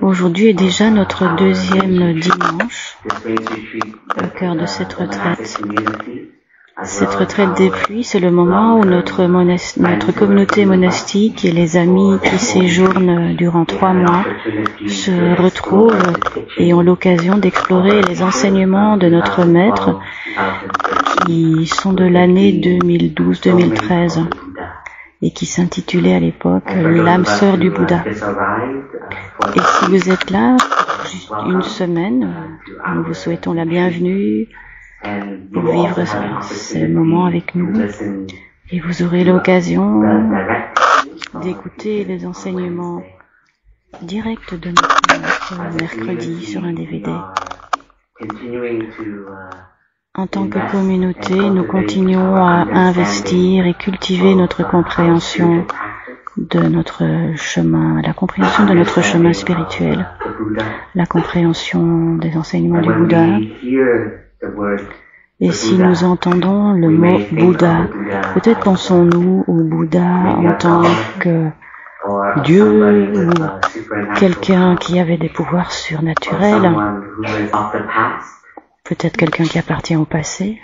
Aujourd'hui est déjà notre deuxième dimanche au cœur de cette retraite. Cette retraite des pluies, c'est le moment où notre communauté monastique et les amis qui séjournent durant 3 mois se retrouvent et ont l'occasion d'explorer les enseignements de notre maître qui sont de l'année 2012-2013 et qui s'intitulait à l'époque l'âme sœur du Bouddha. Et si vous êtes là pour juste une semaine, nous vous souhaitons la bienvenue pour vivre ce moment avec nous. Et vous aurez l'occasion d'écouter les enseignements directs de notre mercredi sur un DVD. En tant que communauté, nous continuons à investir et cultiver notre compréhension de notre chemin, la compréhension de notre chemin spirituel, la compréhension des enseignements du Bouddha. Et si nous entendons le mot Bouddha, peut-être pensons-nous au Bouddha en tant que Dieu ou quelqu'un qui avait des pouvoirs surnaturels, peut-être quelqu'un qui appartient au passé,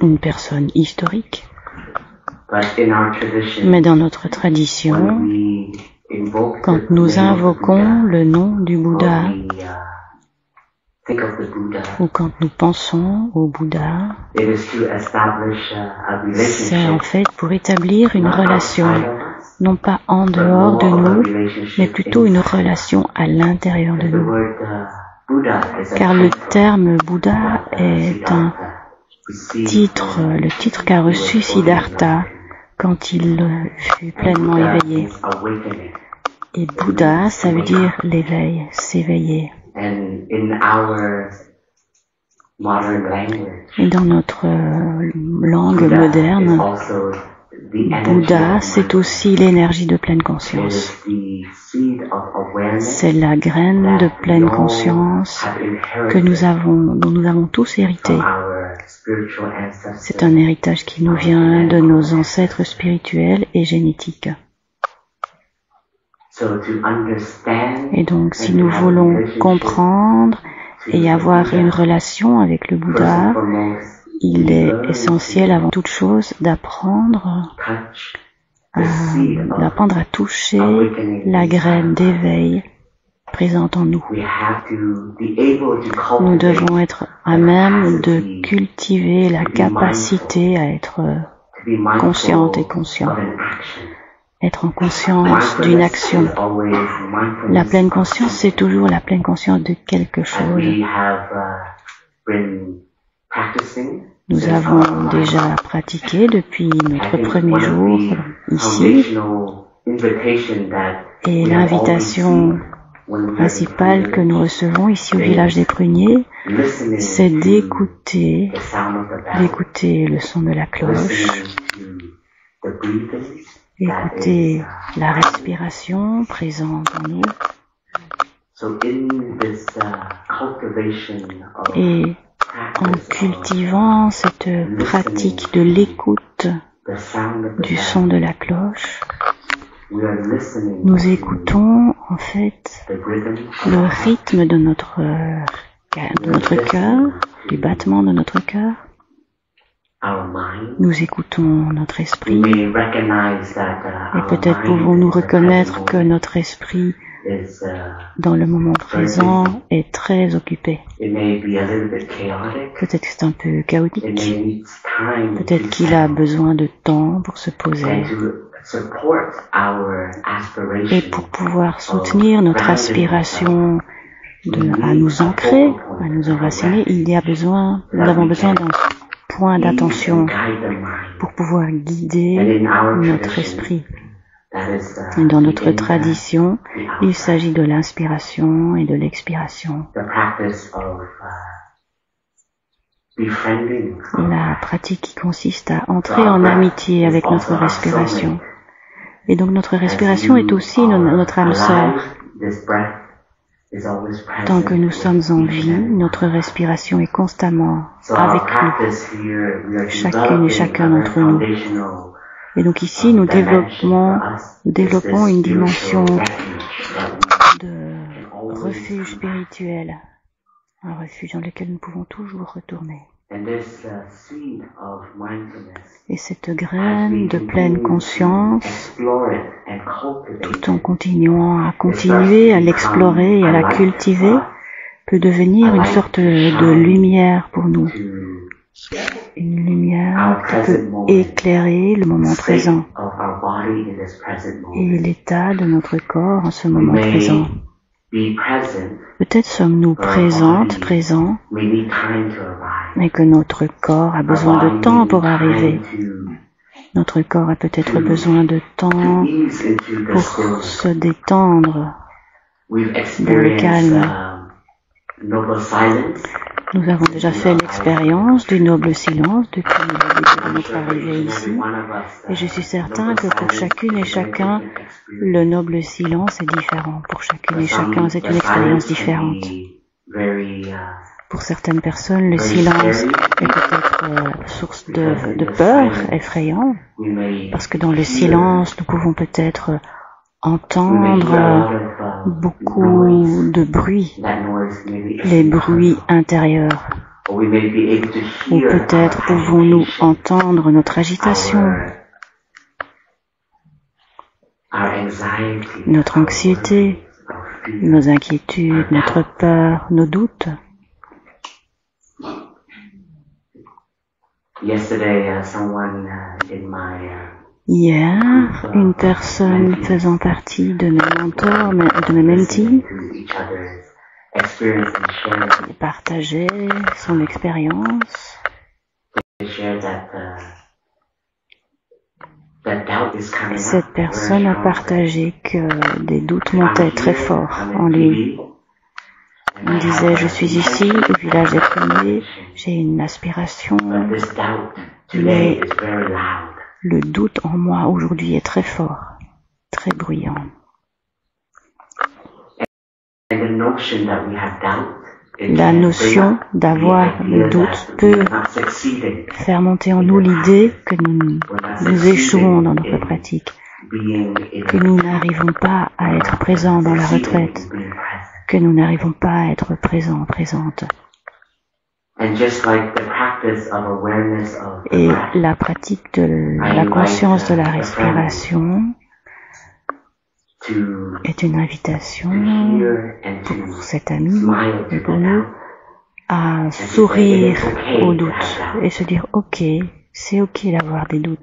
une personne historique. Mais dans notre tradition, quand nous invoquons le nom du Bouddha, ou quand nous pensons au Bouddha, c'est en fait pour établir une relation, non pas en dehors de nous, mais plutôt une relation à l'intérieur de nous. Car le terme Bouddha est le titre qu'a reçu Siddhartha quand il fut pleinement éveillé. Et Bouddha, ça veut dire l'éveil, s'éveiller. Et dans notre langue moderne, Bouddha, c'est aussi l'énergie de pleine conscience. C'est la graine de pleine conscience dont nous avons tous hérité. C'est un héritage qui nous vient de nos ancêtres spirituels et génétiques. Et donc, si nous voulons comprendre et avoir une relation avec le Bouddha, il est essentiel avant toute chose d'apprendre à toucher la graine d'éveil présente en nous. Nous devons être à même de cultiver la capacité à être consciente et conscient. Être en conscience d'une action. La pleine conscience, c'est toujours la pleine conscience de quelque chose. Nous avons déjà pratiqué depuis notre premier jour ici, et l'invitation principale que nous recevons ici au village des Pruniers, c'est d'écouter le son de la cloche, écouter la respiration présente en nous, et en cultivant cette pratique de l'écoute du son de la cloche, nous écoutons en fait le rythme de notre cœur, du battement de notre cœur. Nous écoutons notre esprit, et peut-être pouvons-nous reconnaître que notre esprit, dans le moment présent, est très occupé. Peut-être que c'est un peu chaotique. Peut-être qu'il a besoin de temps pour se poser. Et pour pouvoir soutenir notre aspiration à nous ancrer, à nous enraciner, nous avons besoin d'un point d'attention pour pouvoir guider notre esprit. Dans notre tradition, il s'agit de l'inspiration et de l'expiration. La pratique qui consiste à entrer en amitié avec notre respiration. Et donc notre respiration est aussi notre âme sœur. Tant que nous sommes en vie, notre respiration est constamment avec nous, chacune et chacun d'entre nous. Et donc ici, nous développons une dimension de refuge spirituel, un refuge dans lequel nous pouvons toujours retourner. Et cette graine de pleine conscience, tout en continuant à l'explorer et à la cultiver, peut devenir une sorte de lumière pour nous. Une lumière qui peut éclairer le moment présent et l'état de notre corps en ce moment présent. Peut-être sommes-nous présents, mais que notre corps a besoin de temps pour arriver. Notre corps a peut-être besoin de temps pour se détendre dans le calme. Nous avons déjà fait l'expérience du noble silence depuis le début de notre arrivée ici, et je suis certain que pour chacune et chacun, le noble silence est différent. Pour chacune et chacun, c'est une expérience différente. Pour certaines personnes, le silence est peut-être source de peur, effrayant, parce que dans le silence, nous pouvons peut-être entendre beaucoup de bruit, les bruits intérieurs. Ou peut-être pouvons-nous entendre notre agitation, notre anxiété, nos inquiétudes, notre peur, nos doutes. Hier, une personne faisant partie de mes mentors, de mes mentees, partageait son expérience. Cette personne a partagé que des doutes montaient très fort en lui. Il disait, je suis ici, au village des premiers, j'ai une aspiration, mais le doute en moi aujourd'hui est très fort, très bruyant. La notion d'avoir le doute peut faire monter en nous l'idée que nous échouons dans notre pratique, que nous n'arrivons pas à être présents dans la retraite, que nous n'arrivons pas à être présents, présentes. Et la pratique de la conscience de la respiration est une invitation pour cet ami et pour nous à sourire aux doutes et se dire ok, c'est ok d'avoir des doutes,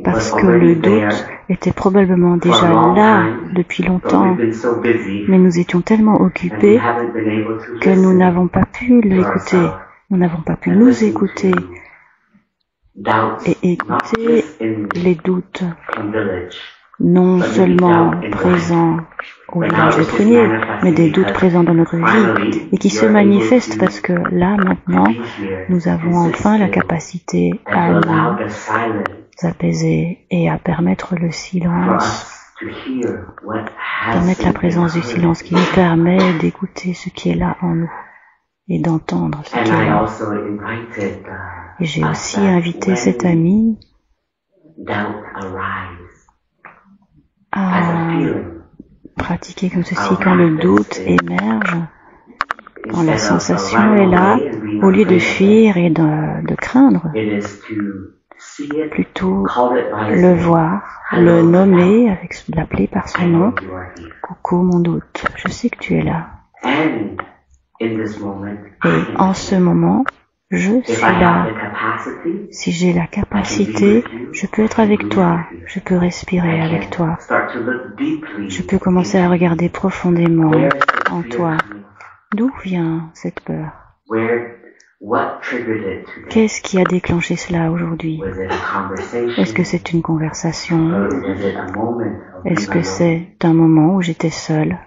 parce que le doute était probablement déjà là depuis longtemps, mais nous étions tellement occupés que nous n'avons pas pu l'écouter, nous n'avons pas pu nous écouter et écouter les doutes non seulement présents au village des pruniers, mais des doutes présents dans notre vie et qui se manifestent parce que là, maintenant, nous avons enfin la capacité à nous apaiser et à permettre le silence, permettre la présence du silence qui nous permet d'écouter ce qui est là en nous et d'entendre ce qui est là. Et j'ai aussi invité cet ami à pratiquer comme ceci quand le doute émerge, quand la sensation est là, au lieu de fuir et de craindre, plutôt le voir, le nommer, l'appeler par son nom. Coucou mon doute, je sais que tu es là. Et en ce moment, je suis là. Si j'ai la capacité, je peux être avec toi, je peux respirer avec toi. Je peux commencer à regarder profondément en toi. D'où vient cette peur? Qu'est-ce qui a déclenché cela aujourd'hui? Est-ce que c'est une conversation? Est-ce que c'est un moment où j'étais seule?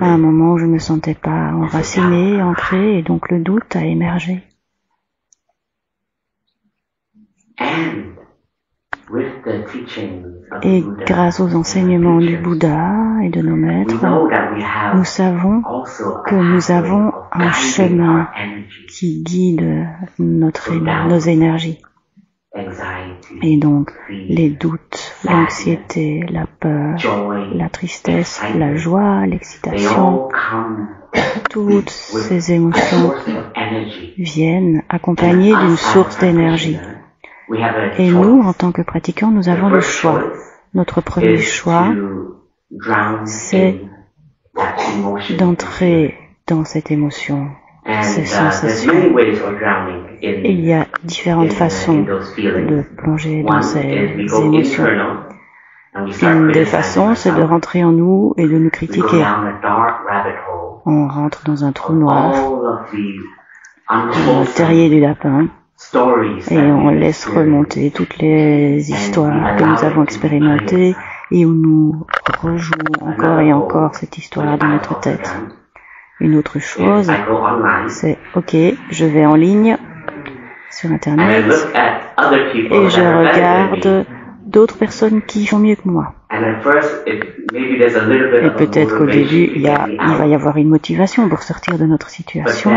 À un moment où je ne me sentais pas enracinée, ancrée, et donc le doute a émergé. Et grâce aux enseignements du Bouddha et de nos maîtres, nous savons que nous avons un chemin qui guide nos énergies. Et donc, les doutes, l'anxiété, la peur, la tristesse, la joie, l'excitation, toutes ces émotions viennent accompagnées d'une source d'énergie. Et nous, en tant que pratiquants, nous avons le choix. Notre premier choix, c'est d'entrer dans cette émotion, ces sensations. Il y a différentes façons de plonger dans ces émotions. Une des façons, c'est de rentrer en nous et de nous critiquer. On rentre dans un trou noir, dans le terrier du lapin, et on laisse remonter toutes les histoires que nous avons expérimentées et où nous rejouons encore et encore cette histoire dans notre tête. Une autre chose, c'est ok, je vais en ligne sur Internet et je regarde d'autres personnes qui font mieux que moi. Et peut-être qu'au début, il va y avoir une motivation pour sortir de notre situation.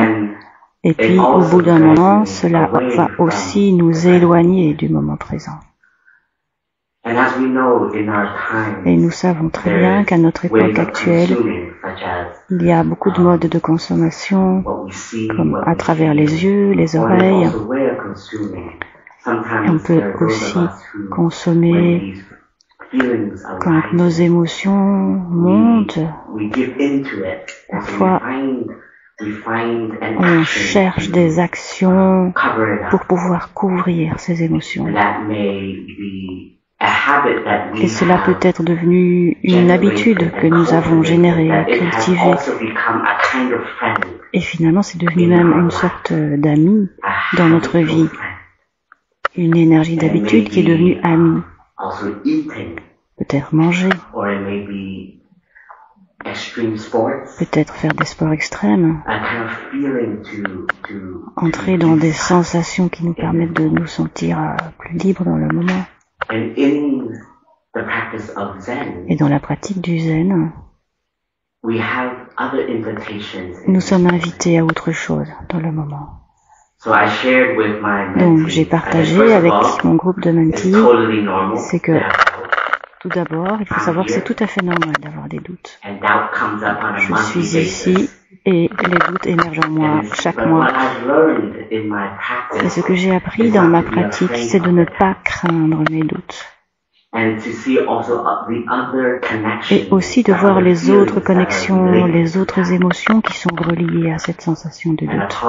Et puis, au bout d'un moment, cela va aussi nous éloigner du moment présent. Et nous savons très bien qu'à notre époque actuelle, il y a beaucoup de modes de consommation, comme à travers les yeux, les oreilles. On peut aussi consommer quand nos émotions montent. Parfois, on cherche des actions pour pouvoir couvrir ces émotions. Et cela peut être devenu une habitude que nous avons générée, cultivée. Et finalement, c'est devenu même une sorte d'ami dans notre vie. Une énergie d'habitude qui est devenue amie. Peut-être manger. Peut-être faire des sports extrêmes. Entrer dans des sensations qui nous permettent de nous sentir plus libres dans le moment. Et dans la pratique du zen, nous sommes invités à autre chose dans le moment. Donc j'ai partagé avec mon groupe de mentees, c'est que tout d'abord, il faut savoir que c'est tout à fait normal d'avoir des doutes. Je suis ici et les doutes émergent en moi chaque mois. Et ce que j'ai appris dans ma pratique, c'est de ne pas craindre mes doutes. Et aussi de voir les autres connexions, les autres émotions qui sont reliées à cette sensation de doute.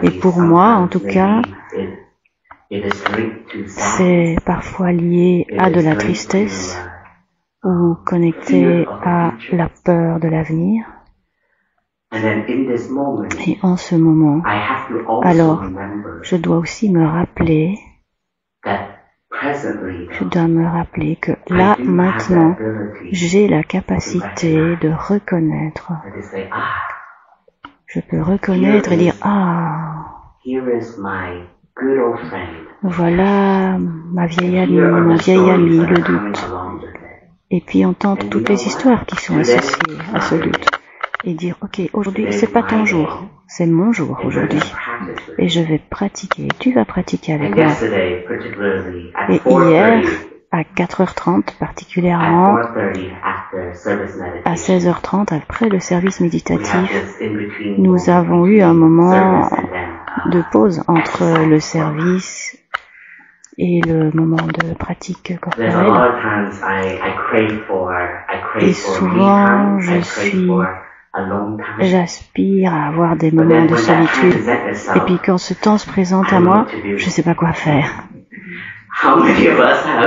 Et pour moi, en tout cas, c'est parfois lié à de la tristesse ou connecté à la peur de l'avenir. Et en ce moment, alors, je dois aussi me rappeler, que là, maintenant, j'ai la capacité de reconnaître. Je peux reconnaître et dire, voilà ma vieille amie, mon vieil ami, le doute. Et puis entendre toutes les histoires qui sont associées à ce doute. Et dire, ok, aujourd'hui, c'est pas ton jour, c'est mon jour aujourd'hui. Et je vais pratiquer, tu vas pratiquer avec moi. Et hier, à 4h30 particulièrement, à 16h30, après le service méditatif, nous avons eu un moment de pause entre le service et le moment de pratique corporelle. Et souvent, j'aspire à avoir des moments de solitude. Et puis quand ce temps se présente à moi, je ne sais pas quoi faire.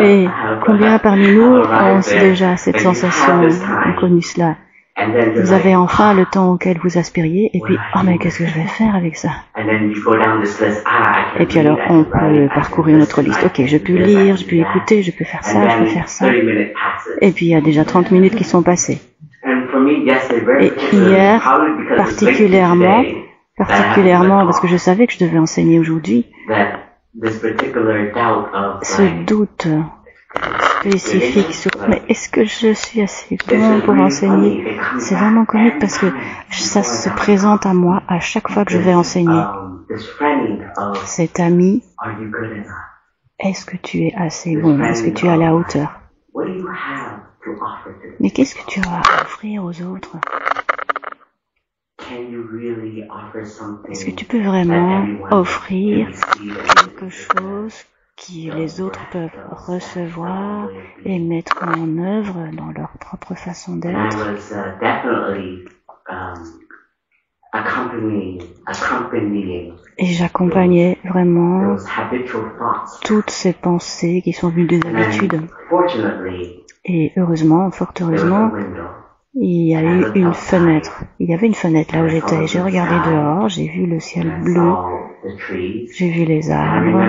Et combien parmi nous ont déjà cette sensation, ont connu cela? Vous avez enfin le temps auquel vous aspiriez, et puis, oh mais qu'est-ce que je vais faire avec ça? Et puis alors, on peut parcourir notre liste. Ok, je peux lire, je peux écouter, je peux faire ça, je peux faire ça. Et puis il y a déjà 30 minutes qui sont passées. Et hier, particulièrement, parce que je savais que je devais enseigner aujourd'hui, ce doute spécifique sur mais est-ce que je suis assez bon pour enseigner, c'est vraiment comique parce que ça se présente à moi à chaque fois que je vais enseigner. Cet ami, est-ce que tu es assez bon? Est-ce que tu es à la hauteur? Mais qu'est-ce que tu as à offrir aux autres? Est-ce que tu peux vraiment offrir quelque chose que les autres peuvent recevoir et mettre en œuvre dans leur propre façon d'être? Et j'accompagnais vraiment toutes ces pensées qui sont venues des habitudes. Et heureusement, fort heureusement, il y a eu une fenêtre. Il y avait une fenêtre là où j'étais. J'ai regardé dehors, j'ai vu le ciel bleu, j'ai vu les arbres.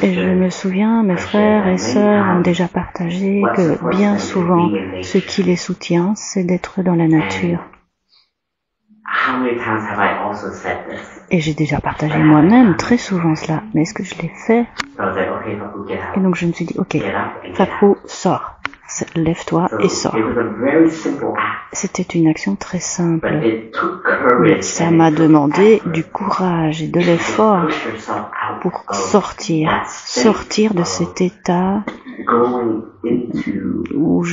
Et je me souviens, mes frères et sœurs ont déjà partagé que bien souvent, ce qui les soutient, c'est d'être dans la nature. Et j'ai déjà partagé moi-même très souvent cela. Mais est-ce que je l'ai fait? Et donc je me suis dit, ok, Fakou, sors. Lève-toi et sors. C'était une action très simple. Mais ça m'a demandé du courage et de l'effort pour sortir de cet état où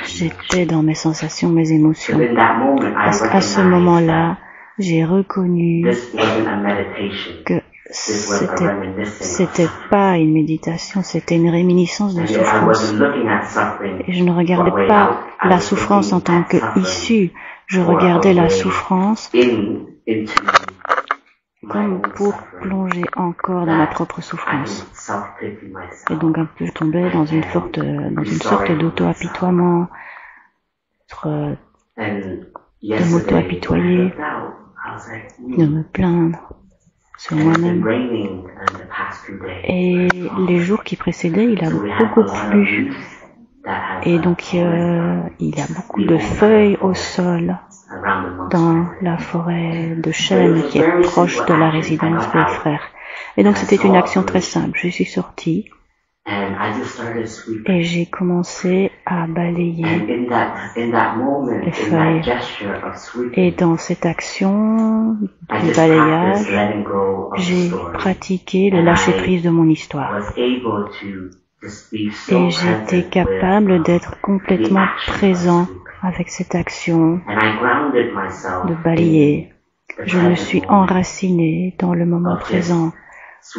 j'étais dans mes sensations, mes émotions. Parce qu'à ce moment-là, j'ai reconnu que c'était pas une méditation, c'était une réminiscence de souffrance. Et je ne regardais pas la souffrance en tant qu'issue, je regardais la souffrance comme pour plonger encore dans ma propre souffrance. Et donc un peu je tombais dans une sorte d'auto-apitoiement, de m'auto-apitoyer, de me plaindre sur moi-même. Et les jours qui précédaient, il a beaucoup plu. Et donc il y a beaucoup de feuilles au sol dans la forêt de chênes qui est proche de la résidence des frères. Et donc c'était une action très simple. Je suis sortie et j'ai commencé à balayer les feuilles. Et dans cette action du balayage, j'ai pratiqué le lâcher-prise de mon histoire. Et j'étais capable d'être complètement présent avec cette action de balayer. Je me suis enraciné dans le moment présent,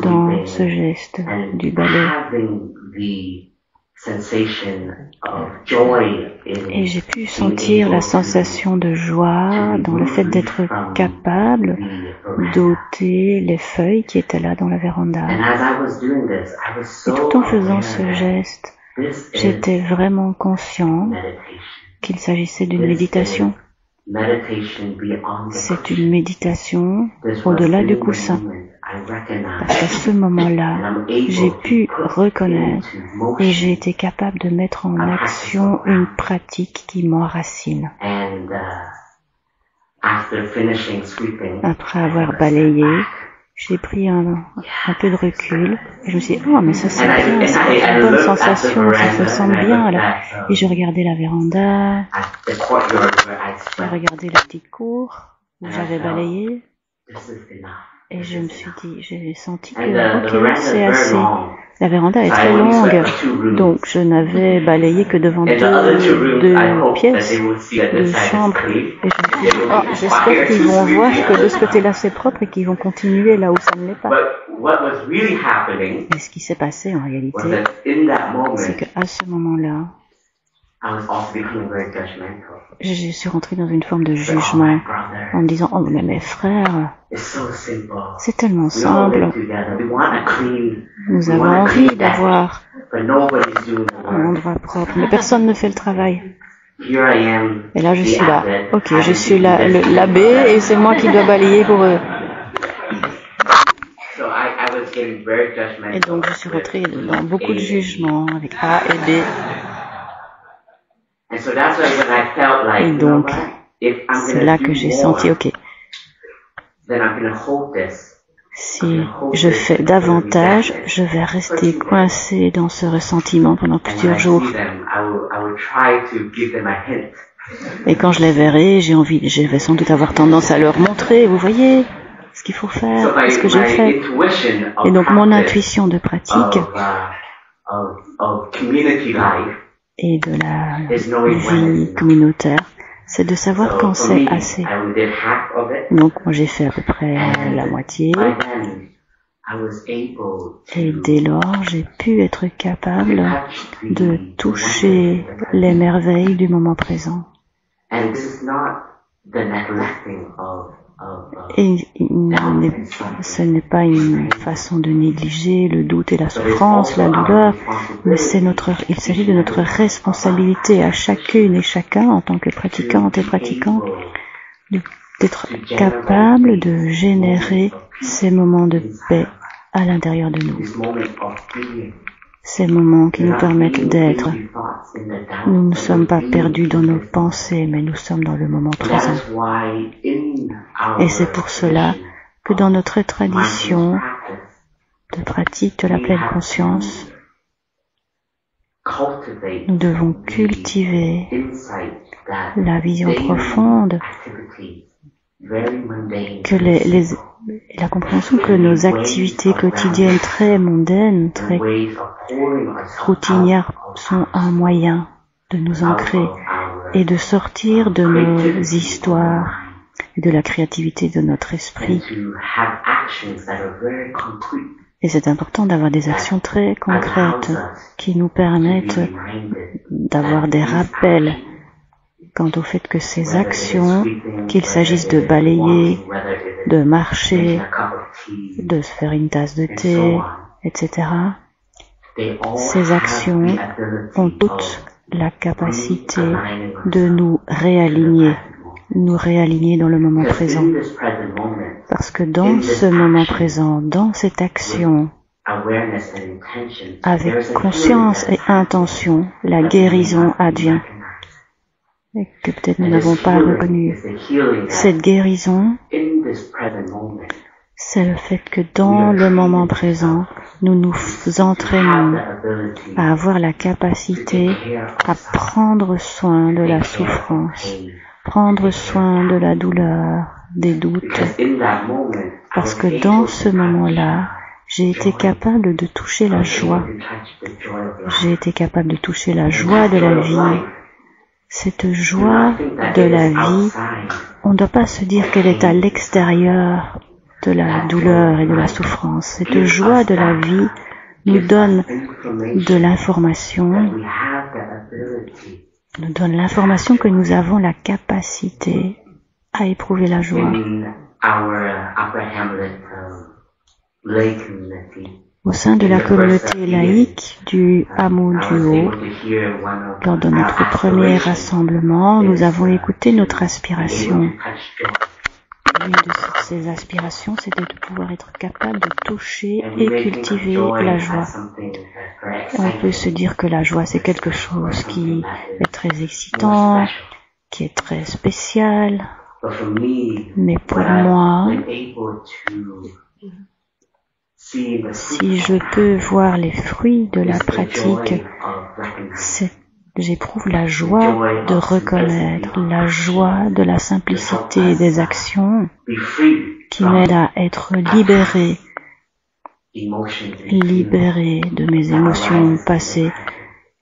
dans ce geste du balai. Et j'ai pu sentir la sensation de joie dans le fait d'être capable d'ôter les feuilles qui étaient là dans la véranda. Et tout en faisant ce geste, j'étais vraiment conscient qu'il s'agissait d'une méditation. C'est une méditation au-delà du coussin. Parce qu'à ce moment-là, j'ai pu reconnaître et j'ai été capable de mettre en action une pratique qui m'enracine. Après avoir balayé, j'ai pris un peu de recul et je me suis dit, oh mais ça c'est bien, c'est une bonne sensation, ça se sent bien là. Et je regardais la véranda, j'ai regardé la petite cour où j'avais balayé. Et je me suis dit, j'ai senti que, ok, c'est assez. La véranda est très longue, donc je n'avais balayé que devant deux pièces, deux chambres. Et je me suis dit, oh, j'espère qu'ils vont voir que de ce côté-là c'est propre et qu'ils vont continuer là où ça ne l'est pas. Et ce qui s'est passé en réalité, c'est qu'à ce moment-là, je suis rentrée dans une forme de jugement en me disant, oh mais mes frères, c'est tellement simple. Nous avons envie d'avoir un endroit propre, mais personne ne fait le travail. Et là je suis là, ok, je suis l'abbé et c'est moi qui dois balayer pour eux. Et donc je suis rentrée dans beaucoup de jugements avec A et B. Et donc, c'est là que j'ai senti, ok, si je fais davantage, je vais rester coincé dans ce ressentiment pendant plusieurs jours. Et quand je les verrai, je vais sans doute avoir tendance à leur montrer, vous voyez, ce qu'il faut faire, ce que j'ai fait. Et donc mon intuition de pratique et de la vie communautaire, c'est de savoir quand c'est assez. Donc moi j'ai fait à peu près la moitié. Et dès lors, j'ai pu être capable de toucher les merveilles du moment présent. Et ce n'est pas une façon de négliger le doute et la souffrance, la douleur, mais il s'agit de notre responsabilité à chacune et chacun en tant que pratiquante et pratiquant d'être capable de générer ces moments de paix à l'intérieur de nous. Ces moments qui nous permettent d'être. Nous ne sommes pas perdus dans nos pensées, mais nous sommes dans le moment présent. Et c'est pour cela que dans notre tradition de pratique de la pleine conscience, nous devons cultiver la vision profonde que la compréhension que nos activités quotidiennes très mondaines, très routinières sont un moyen de nous ancrer et de sortir de nos histoires et de la créativité de notre esprit. Et c'est important d'avoir des actions très concrètes qui nous permettent d'avoir des rappels quant au fait que ces actions, qu'il s'agisse de balayer, de marcher, de se faire une tasse de thé, etc., ces actions ont toutes la capacité de nous réaligner dans le moment présent. Parce que dans ce moment présent, dans cette action, avec conscience et intention, la guérison advient. Et que peut-être nous n'avons pas reconnu. Cette guérison, c'est le fait que dans le moment présent, nous nous entraînons à avoir la capacité à prendre soin de la souffrance, prendre soin de la douleur, des doutes. Parce que dans ce moment-là, j'ai été capable de toucher la joie. J'ai été capable de toucher la joie de la vie. Cette joie de la vie, on ne doit pas se dire qu'elle est à l'extérieur de la douleur et de la souffrance. Cette joie de la vie nous donne de l'information, que nous avons la capacité à éprouver la joie. Au sein de la communauté laïque du hameau du Haut, lors de notre premier rassemblement, nous avons écouté notre aspiration. L'une de ces aspirations, c'était de pouvoir être capable de toucher et cultiver la joie. On peut se dire que la joie, c'est quelque chose qui est très excitant, qui est très spécial, mais pour moi, si je peux voir les fruits de la pratique, j'éprouve la joie de reconnaître, la joie de la simplicité des actions qui m'aident à être libéré de mes émotions passées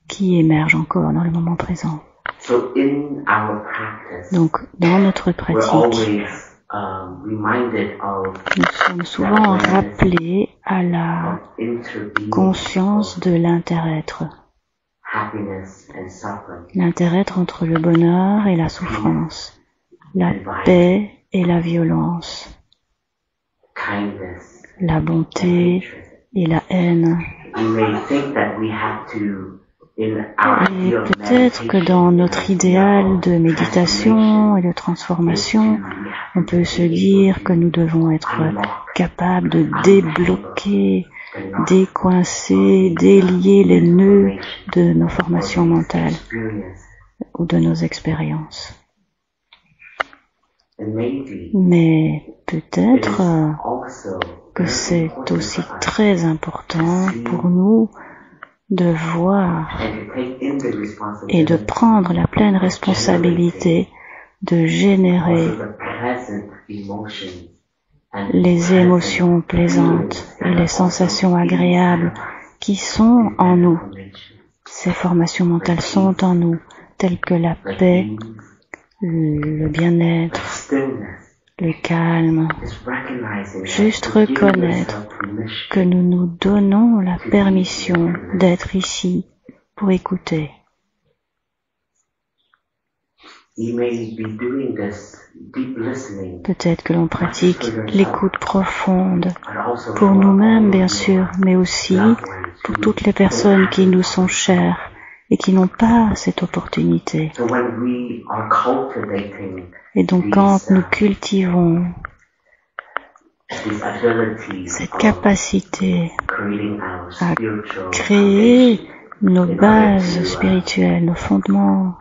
qui émergent encore dans le moment présent. Donc, dans notre pratique, nous sommes souvent rappelés à la conscience de l'inter-être. L'inter-être entre le bonheur et la souffrance, la paix et la violence, la bonté et la haine. Et peut-être que dans notre idéal de méditation et de transformation, on peut se dire que nous devons être capables de débloquer, décoincer, délier les nœuds de nos formations mentales ou de nos expériences. Mais peut-être que c'est aussi très important pour nous de voir et de prendre la pleine responsabilité de générer les émotions plaisantes et les sensations agréables qui sont en nous. Ces formations mentales sont en nous, telles que la paix, le bien-être, le calme. Juste reconnaître que nous nous donnons la permission d'être ici pour écouter. Peut-être que l'on pratique l'écoute profonde pour nous-mêmes, bien sûr, mais aussi pour toutes les personnes qui nous sont chères et qui n'ont pas cette opportunité. Et donc, quand nous cultivons cette capacité à créer nos bases spirituelles, nos fondements,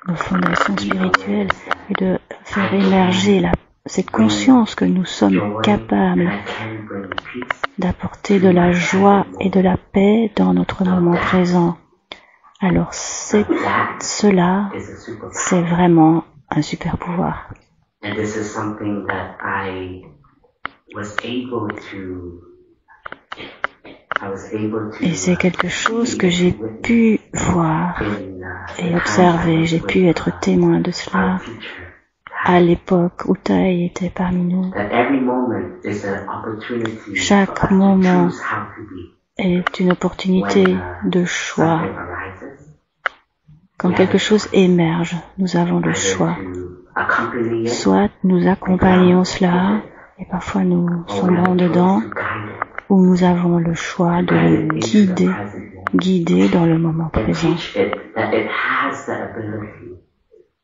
nos fondations spirituelles, et de faire émerger cette conscience que nous sommes capables d'apporter de la joie et de la paix dans notre moment présent. Alors cela, c'est vraiment un super pouvoir. Et c'est quelque chose que j'ai pu voir et observer. J'ai pu être témoin de cela à l'époque où Thaï était parmi nous. Chaque moment est une opportunité de choix. Quand quelque chose émerge, nous avons le choix. Soit nous accompagnons cela, et parfois nous sombrons dedans, ou nous avons le choix de le guider dans le moment présent.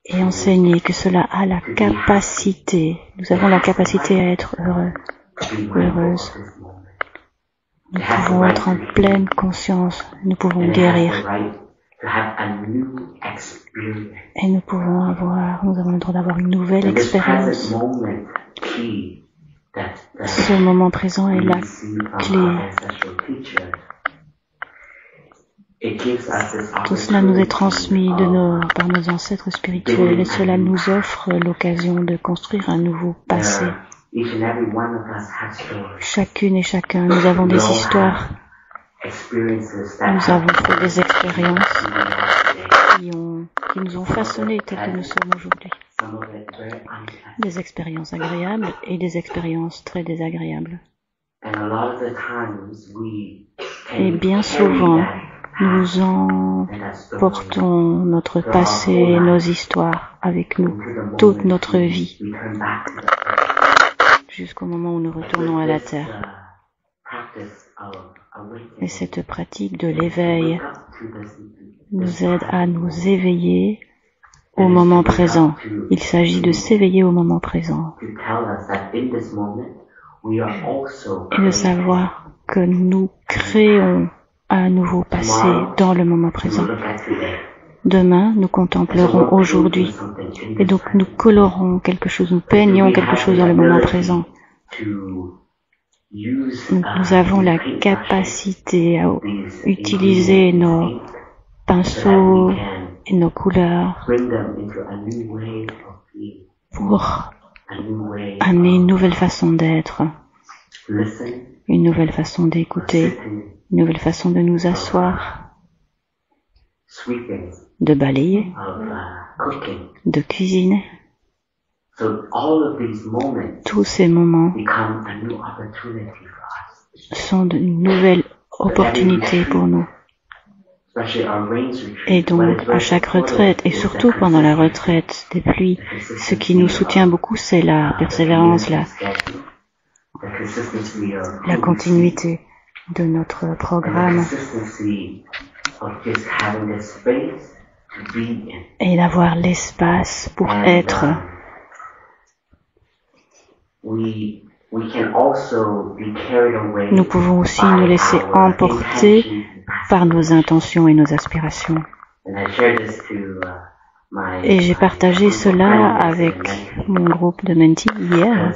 Et enseigner que cela a la capacité, nous avons la capacité à être heureux, heureuse. Nous pouvons être en pleine conscience, nous pouvons guérir. Et nous avons le droit d'avoir une nouvelle expérience. Ce moment présent est la clé. Tout cela nous est transmis par nos ancêtres spirituels et cela nous offre l'occasion de construire un nouveau passé. Chacune et chacun, nous avons des histoires. Nous avons fait des expériences qui nous ont façonnés tels que nous sommes aujourd'hui. Des expériences agréables et des expériences très désagréables. Et bien souvent, nous emportons notre passé, nos histoires avec nous, toute notre vie, jusqu'au moment où nous retournons à la terre. Et cette pratique de l'éveil nous aide à nous éveiller au moment présent. Il s'agit de s'éveiller au moment présent et de savoir que nous créons un nouveau passé dans le moment présent. Demain, nous contemplerons aujourd'hui et donc nous colorons quelque chose, nous peignons quelque chose dans le moment présent. Nous avons la capacité à utiliser nos pinceaux et nos couleurs pour amener une nouvelle façon d'être, une nouvelle façon d'écouter, une nouvelle façon de nous asseoir, de balayer, de cuisiner. Tous ces moments sont de nouvelles opportunités pour nous. Et donc, à chaque retraite, et surtout pendant la retraite des pluies, ce qui nous soutient beaucoup, c'est la persévérance, la continuité de notre programme. Et d'avoir l'espace pour être. Nous pouvons aussi nous laisser emporter par nos intentions et nos aspirations. Et j'ai partagé cela avec mon groupe de mentees hier.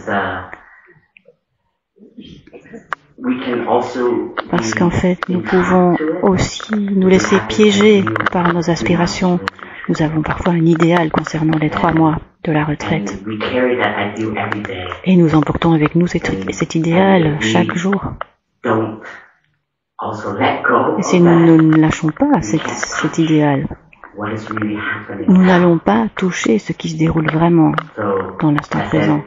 Parce qu'en fait, nous pouvons aussi nous laisser piéger par nos aspirations Nous avons parfois un idéal concernant les 3 mois de la retraite. Et nous emportons avec nous cet idéal chaque jour. Et si nous ne lâchons pas cet idéal, nous n'allons pas toucher ce qui se déroule vraiment dans l'instant présent.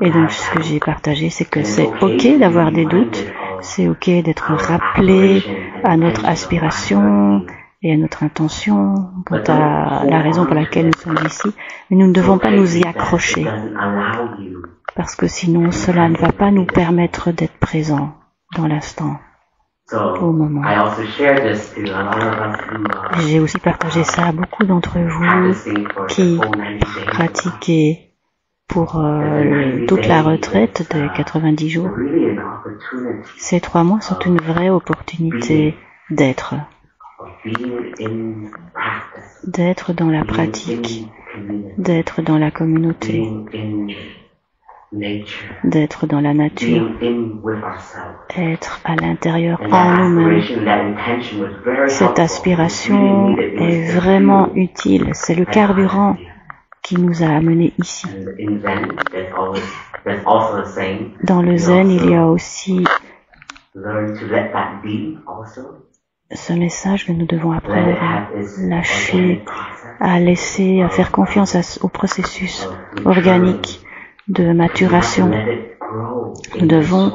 Et donc ce que j'ai partagé, c'est que c'est ok d'avoir des doutes, c'est ok d'être rappelé à notre aspiration et à notre intention quant à la raison pour laquelle nous sommes ici, mais nous ne devons pas nous y accrocher, parce que sinon cela ne va pas nous permettre d'être présents dans l'instant, au moment. J'ai aussi partagé ça à beaucoup d'entre vous qui pratiquez pour toute la retraite de 90 jours. Ces 3 mois sont une vraie opportunité d'être dans la pratique, d'être dans la communauté, d'être dans la nature, être à l'intérieur en nous-mêmes. Cette aspiration est vraiment utile. C'est le carburant qui nous a amenés ici. Dans le zen, il y a aussi ce message que nous devons apprendre à lâcher, à laisser, à faire confiance au processus organique de maturation. Nous devons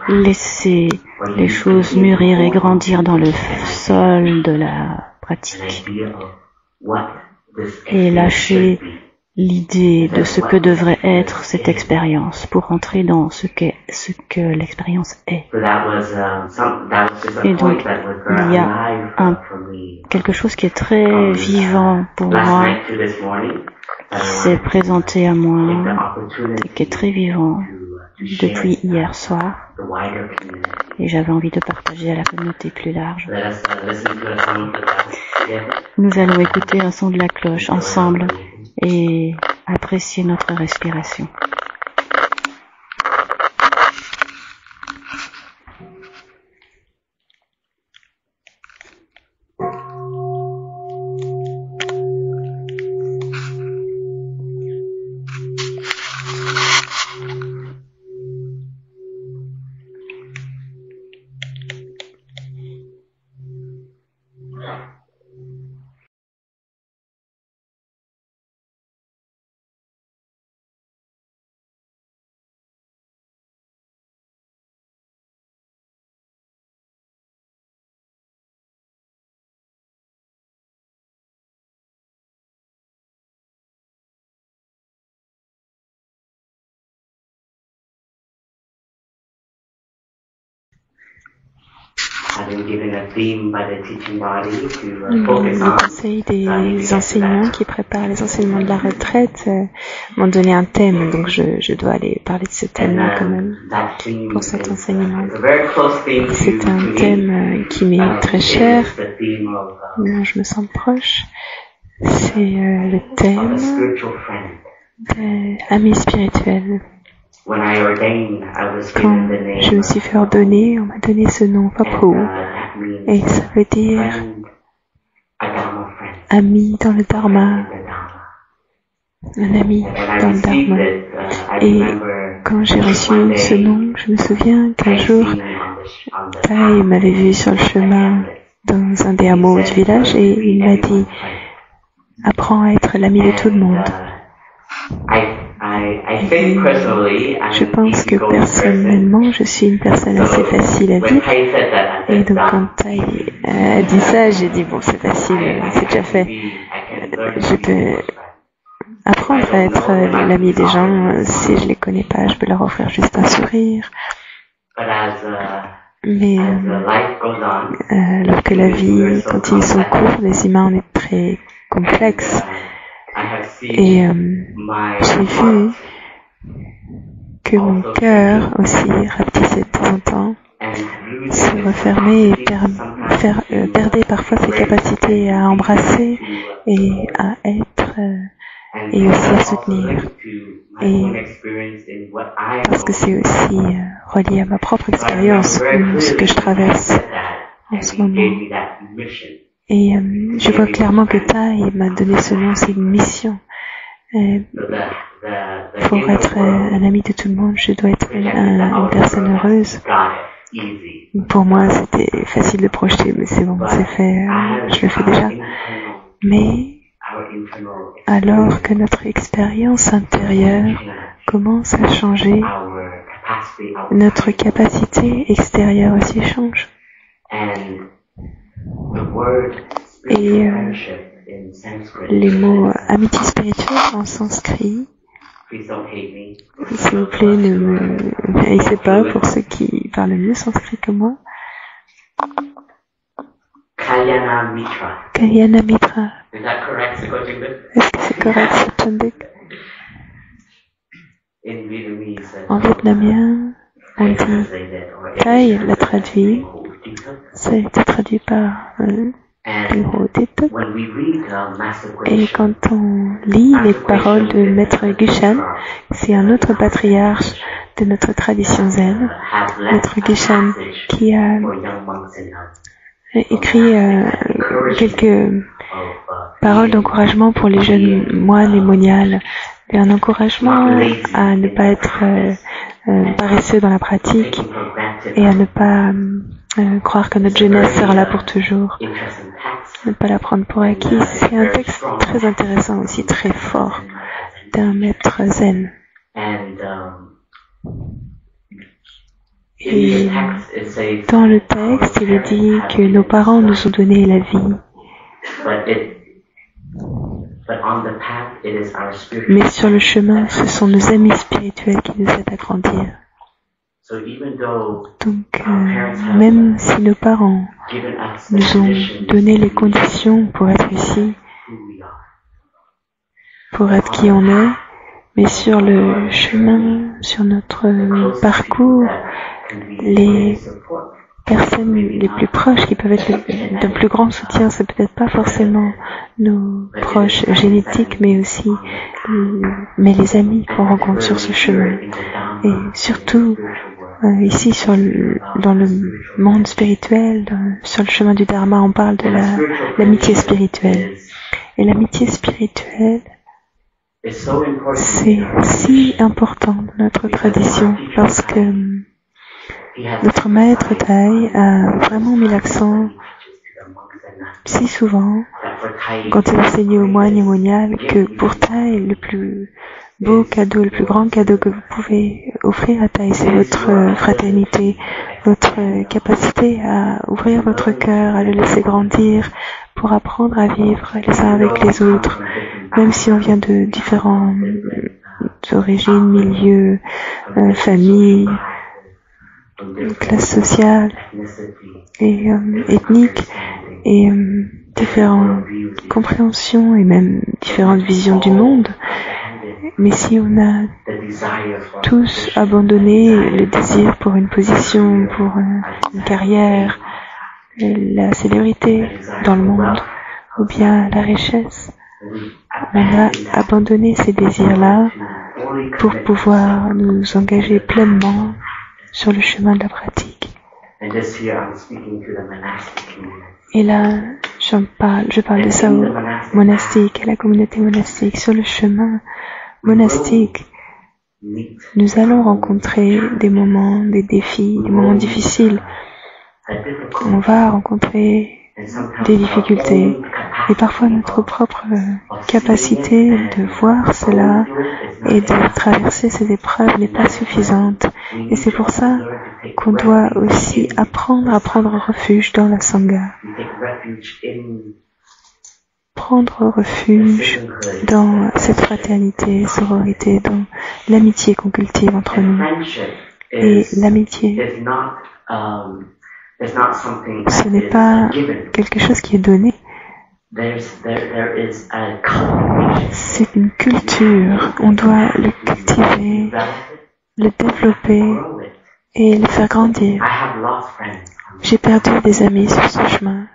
laisser les choses mûrir et grandir dans le sol de la pratique et lâcher l'idée de ce que devrait être cette expérience pour entrer dans ce que l'expérience est. Et donc, il y a quelque chose qui est très vivant pour moi, qui s'est présenté à moi, et qui est très vivant depuis hier soir. Et j'avais envie de partager à la communauté plus large. Nous allons écouter un son de la cloche ensemble et apprécier notre respiration. Le conseil des enseignants qui préparent les enseignements de la retraite m'ont donné un thème, donc je dois aller parler de ce thème-là quand même pour cet enseignement. C'est un thème qui m'est très cher, dont je me sens proche. C'est le thème ami spirituel. Quand je me suis fait ordonner, on m'a donné ce nom, Papo, et ça veut dire ami dans le Dharma, un ami dans le Dharma. Et quand j'ai reçu ce nom, je me souviens qu'un jour, Tai m'avait vu sur le chemin dans un des hameaux du village et il m'a dit « Apprends à être l'ami de tout le monde ». Je pense que personnellement, je suis une personne assez facile à vivre. Et donc quand Tai a dit ça, j'ai dit bon, c'est facile, c'est déjà fait. Je peux apprendre à être l'ami des gens. Si je les connais pas, je peux leur offrir juste un sourire. Mais alors que la vie continue son cours, les humains, on est très complexes. Et j'ai vu que mon cœur aussi rapetissait de temps en temps, se refermait et perdait parfois ses capacités à embrasser et à être et aussi à soutenir. Et parce que c'est aussi relié à ma propre expérience, ce que je traverse en ce moment. Et je vois clairement que Thaï m'a donné ce nom, c'est une mission. Pour être un ami de tout le monde, je dois être une personne heureuse. Pour moi, c'était facile de projeter, mais c'est bon, c'est fait, je le fais déjà. Mais alors que notre expérience intérieure commence à changer, notre capacité extérieure aussi change. Et les mots amitié spirituelle en sanskrit, s'il vous plaît, ne me haïssez pas pour ceux qui parlent mieux sanskrit que moi. Kalyana Mitra. Kalyana Mitra. Is that correct, Sakojingde? Est-ce que c'est correct, Sakojingde? En vietnamien, on dit Thaï l'a traduit. Ça a été traduit par et quand on lit les paroles de Maître Geshen, c'est un autre patriarche de notre tradition zen, Maître Geshen, qui a écrit quelques paroles d'encouragement pour les jeunes moines et moniales, et un encouragement à ne pas être paresseux dans la pratique et à ne pas croire que notre jeunesse sera là pour toujours, ne pas la prendre pour acquis. C'est un texte très intéressant aussi, très fort, d'un maître zen. Et dans le texte, il est dit que nos parents nous ont donné la vie. Mais sur le chemin, ce sont nos amis spirituels qui nous aident à grandir. Donc, même si nos parents nous ont donné les conditions pour être ici, pour être qui on est, mais sur le chemin, sur notre parcours, les personnes les plus proches qui peuvent être d'un plus grand soutien, c'est peut-être pas forcément nos proches génétiques, mais aussi les amis qu'on rencontre sur ce chemin. Et surtout, ici, dans le monde spirituel, sur le chemin du Dharma, on parle de l'amitié spirituelle. Et l'amitié spirituelle, c'est si important dans notre tradition, parce que notre maître Thaï a vraiment mis l'accent si souvent, quand il enseignait aux moines et moniales, que pour Thaï, le plus beau cadeau, le plus grand cadeau que vous pouvez offrir à Thaï, c'est votre fraternité, votre capacité à ouvrir votre cœur, à le laisser grandir, pour apprendre à vivre les uns avec les autres, même si on vient de différentes origines, milieux, familles, classes sociales et ethniques, et différentes compréhensions et même différentes visions du monde. Mais si on a tous abandonné le désir pour une position, pour une carrière, la célébrité dans le monde, ou bien la richesse, on a abandonné ces désirs-là pour pouvoir nous engager pleinement sur le chemin de la pratique. Et là, je parle de ça au monastique, à la communauté monastique. Sur le chemin monastique, nous allons rencontrer des moments, des défis, des moments difficiles. On va rencontrer des difficultés et parfois notre propre capacité de voir cela et de traverser ces épreuves n'est pas suffisante. Et c'est pour ça qu'on doit aussi apprendre à prendre refuge dans la Sangha. Prendre refuge dans cette fraternité, sororité, dans l'amitié qu'on cultive entre nous. Et l'amitié, ce n'est pas quelque chose qui est donné. C'est une culture. On doit le cultiver, le développer et le faire grandir. J'ai perdu des amis sur ce chemin.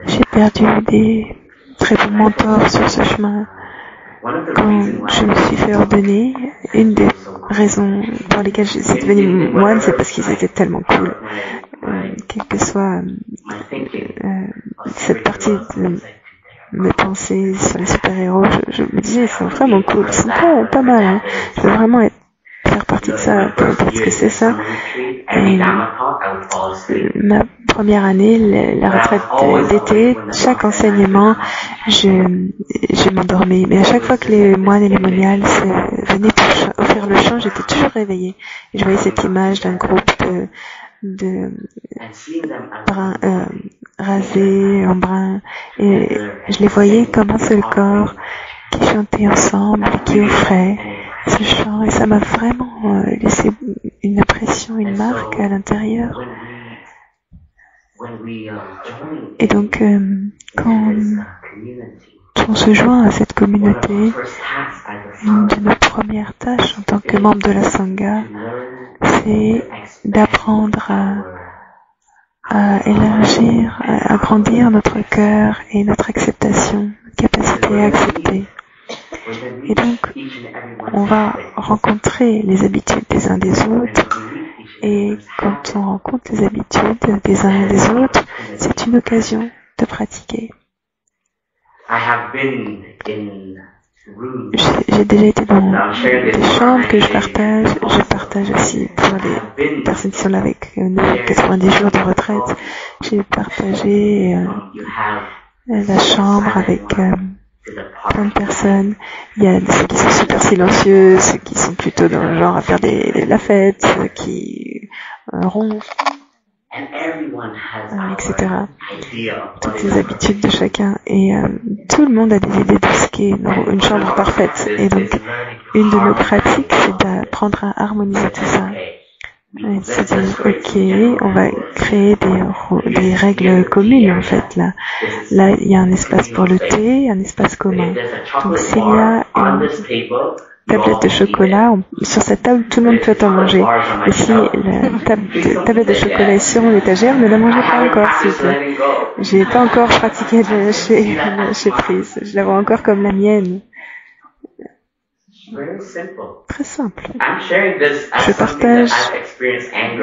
J'ai perdu des très bons mentors sur ce chemin. quand je me suis fait ordonner, une des raisons pour lesquelles je suis devenue moine, c'est parce qu'ils étaient tellement cool. Quelle que soit cette partie de mes pensées sur les super-héros, je me disais, ils sont vraiment cool, ils sont pas mal, hein. Je veux vraiment faire partie de ça, peu importe ce que c'est ça. Et ma première année, la retraite d'été, chaque enseignement, je m'endormais. Mais à chaque fois que les moines et les moniales venaient pour offrir le chant, j'étais toujours réveillée. Et je voyais cette image d'un groupe de brun, rasés en brun, et je les voyais comme un seul corps qui chantaient ensemble et qui offraient ce chant, et ça m'a vraiment laissé une impression, une marque à l'intérieur. Et donc, quand on se joint à cette communauté, une de nos premières tâches en tant que membre de la Sangha, c'est d'apprendre à élargir, à agrandir notre cœur et notre acceptation, capacité à accepter. Et donc, on va rencontrer les habitudes des uns des autres, et quand on rencontre les habitudes des uns et des autres, c'est une occasion de pratiquer. J'ai déjà été dans des chambres que je partage aussi pour les personnes qui sont là avec nous, 90 jours de retraite. J'ai partagé la chambre avec plein de personnes. Il y a ceux qui sont super silencieux, ceux qui sont plutôt dans le genre à faire la fête, ceux qui ronflent, etc. Toutes les habitudes de chacun. Et tout le monde a des idées de ce qu'est une chambre parfaite. Et donc, une de nos pratiques, c'est d'apprendre à harmoniser tout ça. Et de se dire, ok, on va créer des règles communes, en fait, là. Là, il y a un espace pour le thé, un espace commun. Donc, s'il y a une tablette de chocolat, sur cette table, tout le monde peut en manger. Et si la tablette de chocolat est sur mon étagère, ne la mangez pas encore, s'il vous plaît. J'ai pas encore pratiqué de lâcher prise. Je la vois encore comme la mienne. Très simple. Je partage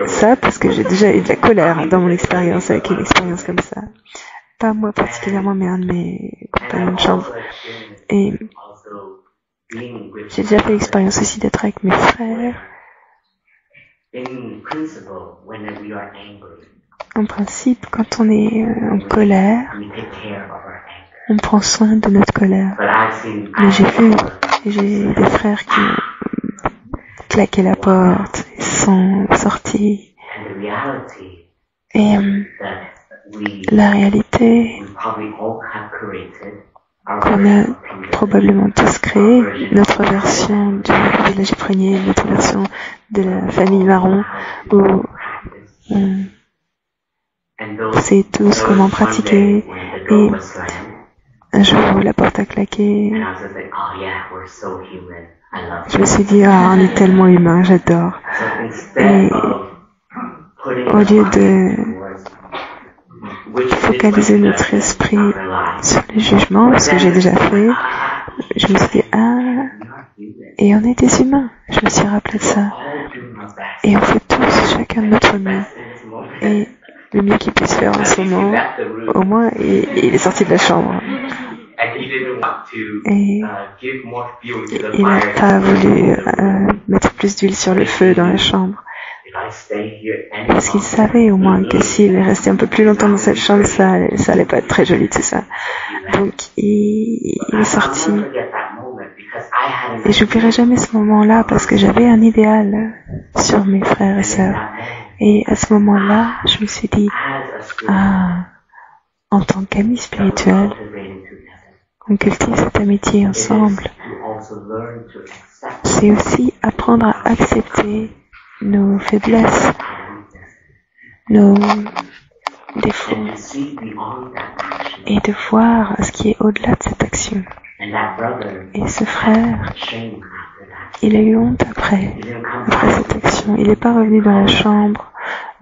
ça parce que j'ai déjà eu de la colère dans mon expérience avec une expérience comme ça. Pas moi particulièrement, mais un de mes compagnons de chambre. Et j'ai déjà fait l'expérience aussi d'être avec mes frères. En principe, quand on est en colère, on prend soin de notre colère. Mais j'ai des frères qui ont claqué la porte, ils sont sortis. Et la réalité qu'on a probablement tous créé, notre version du village premier, notre version de la famille marron, où on sait tous comment pratiquer, et un jour où la porte a claqué, je me suis dit, on est tellement humain, j'adore. Et au lieu de focaliser notre esprit sur les jugements, ce que j'ai déjà fait, je me suis dit, et on est des humains. Je me suis rappelé de ça. Et on fait tous chacun de notre mieux. Et le mieux qu'il puisse faire en ce moment, au moins, il est sorti de la chambre. Et il n'a pas voulu mettre plus d'huile sur le feu dans la chambre. Parce qu'il savait au moins que s'il restait un peu plus longtemps dans cette chambre, ça allait pas être très joli tout ça. Donc il est sorti. Et j'oublierai jamais ce moment-là parce que j'avais un idéal sur mes frères et sœurs. Et à ce moment-là, je me suis dit, en tant qu'amis spirituels, on cultive cette amitié ensemble. C'est aussi apprendre à accepter nos faiblesses, nos défauts, et de voir ce qui est au-delà de cette action. Et ce frère, il a eu honte après cette action. Il n'est pas revenu dans la chambre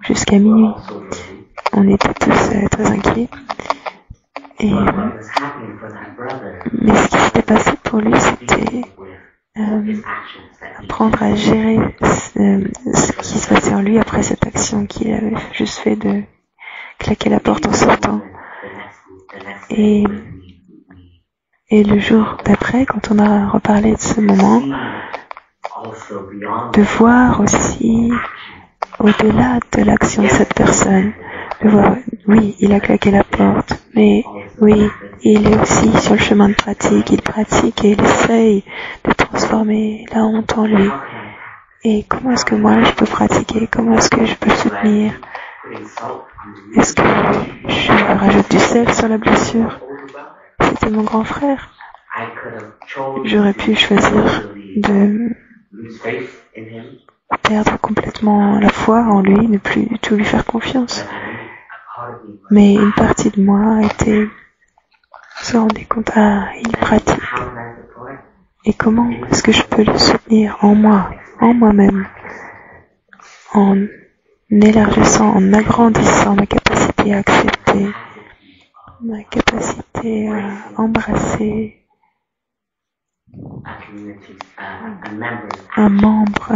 jusqu'à minuit. On était tous très inquiets. Mais ce qui s'était passé pour lui, c'était apprendre à gérer ce qui se passait en lui après cette action qu'il avait juste fait de claquer la porte en sortant. Et le jour d'après, quand on a reparlé de ce moment, de voir aussi au-delà de l'action de cette personne, de voir, oui, il a claqué la porte, mais oui, il est aussi sur le chemin de pratique, il pratique et il essaye de transformer la honte en lui. Et comment est-ce que moi je peux pratiquer? Comment est-ce que je peux le soutenir? Est-ce que je rajoute du sel sur la blessure? C'était mon grand frère. J'aurais pu choisir de perdre complètement la foi en lui, ne plus du tout lui faire confiance. Mais une partie de moi se rendait compte, il pratique. Et comment est-ce que je peux le soutenir en moi, en moi-même, en élargissant, en agrandissant ma capacité à accepter, ma capacité à embrasser un membre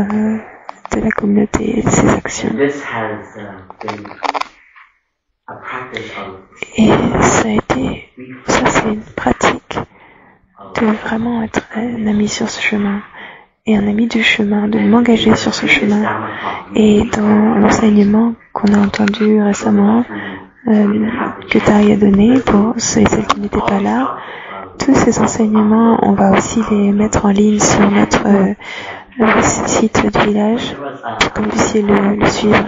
de la communauté et de ses actions. Et ça c'est une pratique de vraiment être un ami sur ce chemin et un ami du chemin, de m'engager sur ce chemin. Et dans l'enseignement qu'on a entendu récemment, que Tari a donné pour ceux et celles qui n'étaient pas là, tous ces enseignements, on va aussi les mettre en ligne sur notre site du village, pour que vous puissiez le suivre,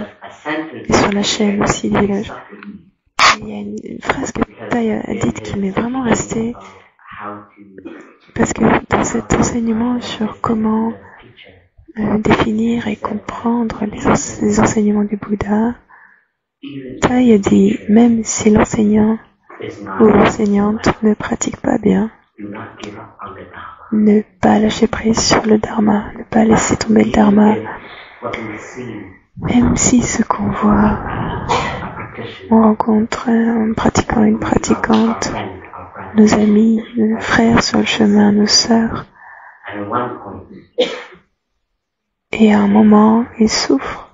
et sur la chaîne aussi du village. Et il y a une phrase que Tari a dite qui m'est vraiment restée, parce que dans cet enseignement sur comment définir et comprendre les enseignements du Bouddha, Tari a dit, même si l'enseignant ou l'enseignante ne pratique pas bien, ne pas lâcher prise sur le Dharma, ne pas laisser tomber le Dharma, même si ce qu'on voit, on rencontre un pratiquant, une pratiquante, nos amis, nos frères sur le chemin, nos sœurs, et à un moment, ils souffrent.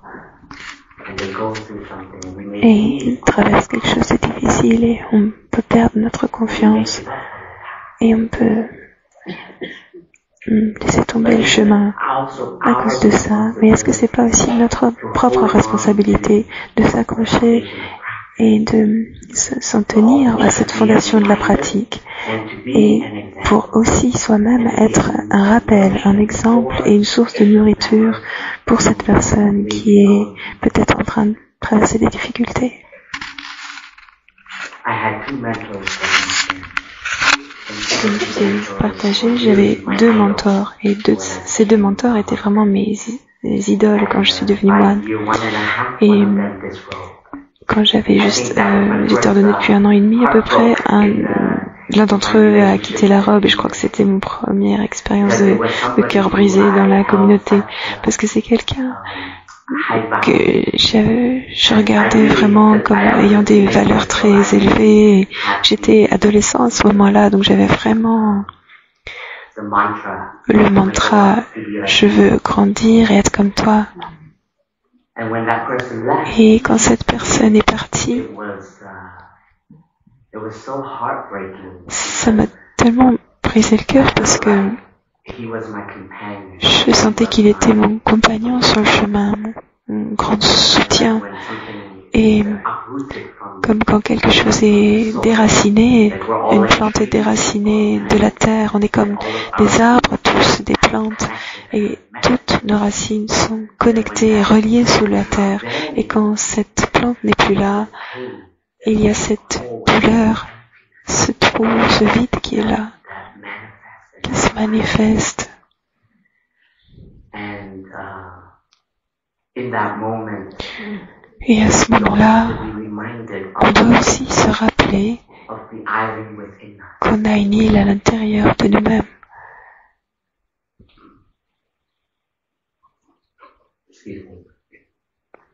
Et ils traversent quelque chose de difficile et on peut perdre notre confiance et on peut laisser tomber le chemin à cause de ça. Mais est-ce que c'est pas aussi notre propre responsabilité de s'accrocher et de s'en tenir à cette fondation de la pratique et pour aussi soi-même être un rappel, un exemple et une source de nourriture pour cette personne qui est peut-être en train de traverser des difficultés. Comme je vous ai partagé, j'avais 2 mentors et ces 2 mentors étaient vraiment mes idoles quand je suis devenue moine. Et quand j'avais j'étais ordonnée depuis 1 an et demi à peu près, l'un d'entre eux a quitté la robe et je crois que c'était mon première expérience de cœur brisé dans la communauté parce que c'est quelqu'un que je regardais vraiment comme ayant des valeurs très élevées. Et j'étais adolescent à ce moment-là, donc j'avais vraiment le mantra « Je veux grandir et être comme toi ». Et quand cette personne est partie, ça m'a tellement brisé le cœur parce que je sentais qu'il était mon compagnon sur le chemin, mon grand soutien. Et comme quand quelque chose est déraciné, une plante est déracinée de la terre, on est comme des arbres, tous des plantes, et toutes nos racines sont connectées et reliées sous la terre. Et quand cette plante n'est plus là, il y a cette douleur, ce trou, ce vide qui est là, qui se manifeste. Et à ce moment-là, on doit aussi se rappeler qu'on a une île à l'intérieur de nous-mêmes.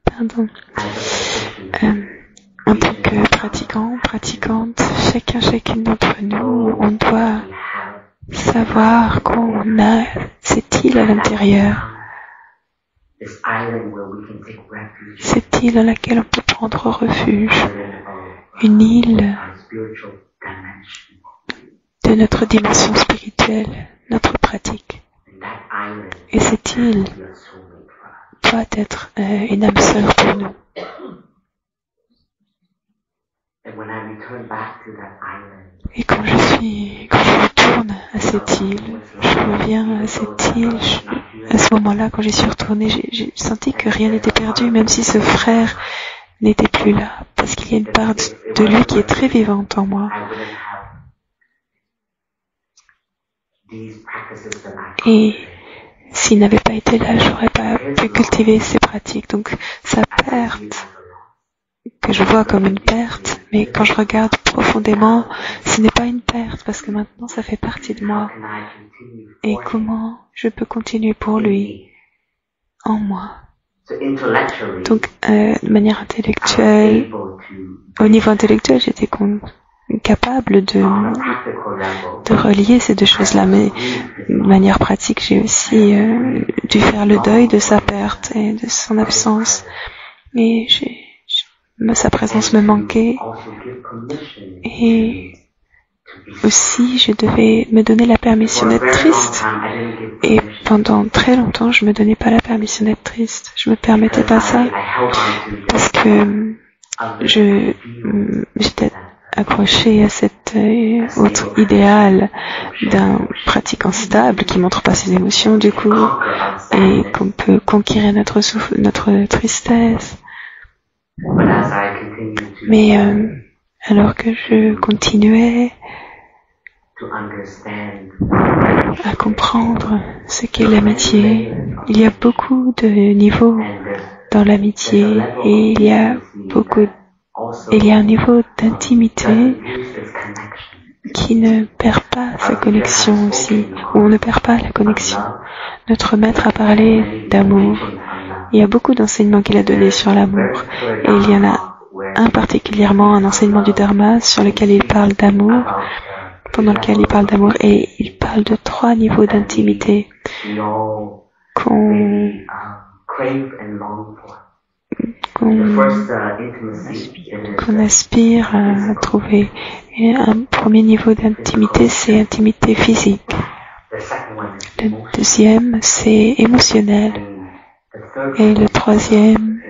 Pardon. En tant que pratiquant, pratiquante, chacune d'entre nous, on doit savoir qu'on a cette île à l'intérieur cette île dans laquelle on peut prendre refuge, une île de notre dimension spirituelle, notre pratique. Et cette île doit être une âme sœur pour nous. Et quand je retourne à cette île, je reviens à cette île, à ce moment-là, quand j'y suis retournée, j'ai senti que rien n'était perdu, même si ce frère n'était plus là, parce qu'il y a une part de lui qui est très vivante en moi. Et s'il n'avait pas été là, j'aurais pas pu cultiver ces pratiques. Donc, sa perte, que je vois comme une perte, mais quand je regarde profondément, ce n'est pas une perte, parce que maintenant, ça fait partie de moi. Et comment je peux continuer pour lui, en moi. Donc, de manière intellectuelle, au niveau intellectuel, j'étais capable de relier ces deux choses-là, mais de manière pratique, j'ai aussi dû faire le deuil de sa perte et de son absence. Et sa présence me manquait. Et aussi, je devais me donner la permission d'être triste. Et pendant très longtemps, je me donnais pas la permission d'être triste. Je me permettais pas ça parce que j'étais accrochée à cet autre idéal d'un pratiquant stable qui montre pas ses émotions du coup et qu'on peut conquérir notre tristesse. Mais alors que je continuais à comprendre ce qu'est l'amitié, il y a beaucoup de niveaux dans l'amitié et il y a un niveau d'intimité qui ne perd pas sa connexion aussi, où on ne perd pas la connexion. Notre maître a parlé d'amour. Il y a beaucoup d'enseignements qu'il a donnés sur l'amour. Et il y en a un particulièrement, un enseignement du Dharma sur lequel il parle d'amour, pendant lequel il parle d'amour. Et il parle de 3 niveaux d'intimité qu'on aspire à trouver. Et un premier niveau d'intimité, c'est intimité physique. Le deuxième, c'est émotionnel. Et le troisième,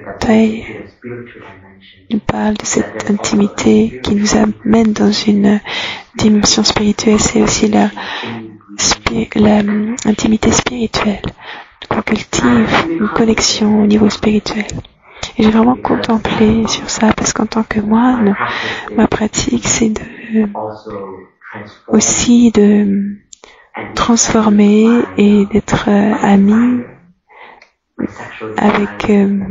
il parle de cette intimité qui nous amène dans une dimension spirituelle. C'est aussi l'intimité spirituelle. On cultive une connexion au niveau spirituel. Et j'ai vraiment contemplé sur ça parce qu'en tant que moine, ma pratique, c'est aussi de transformer et d'être ami avec mon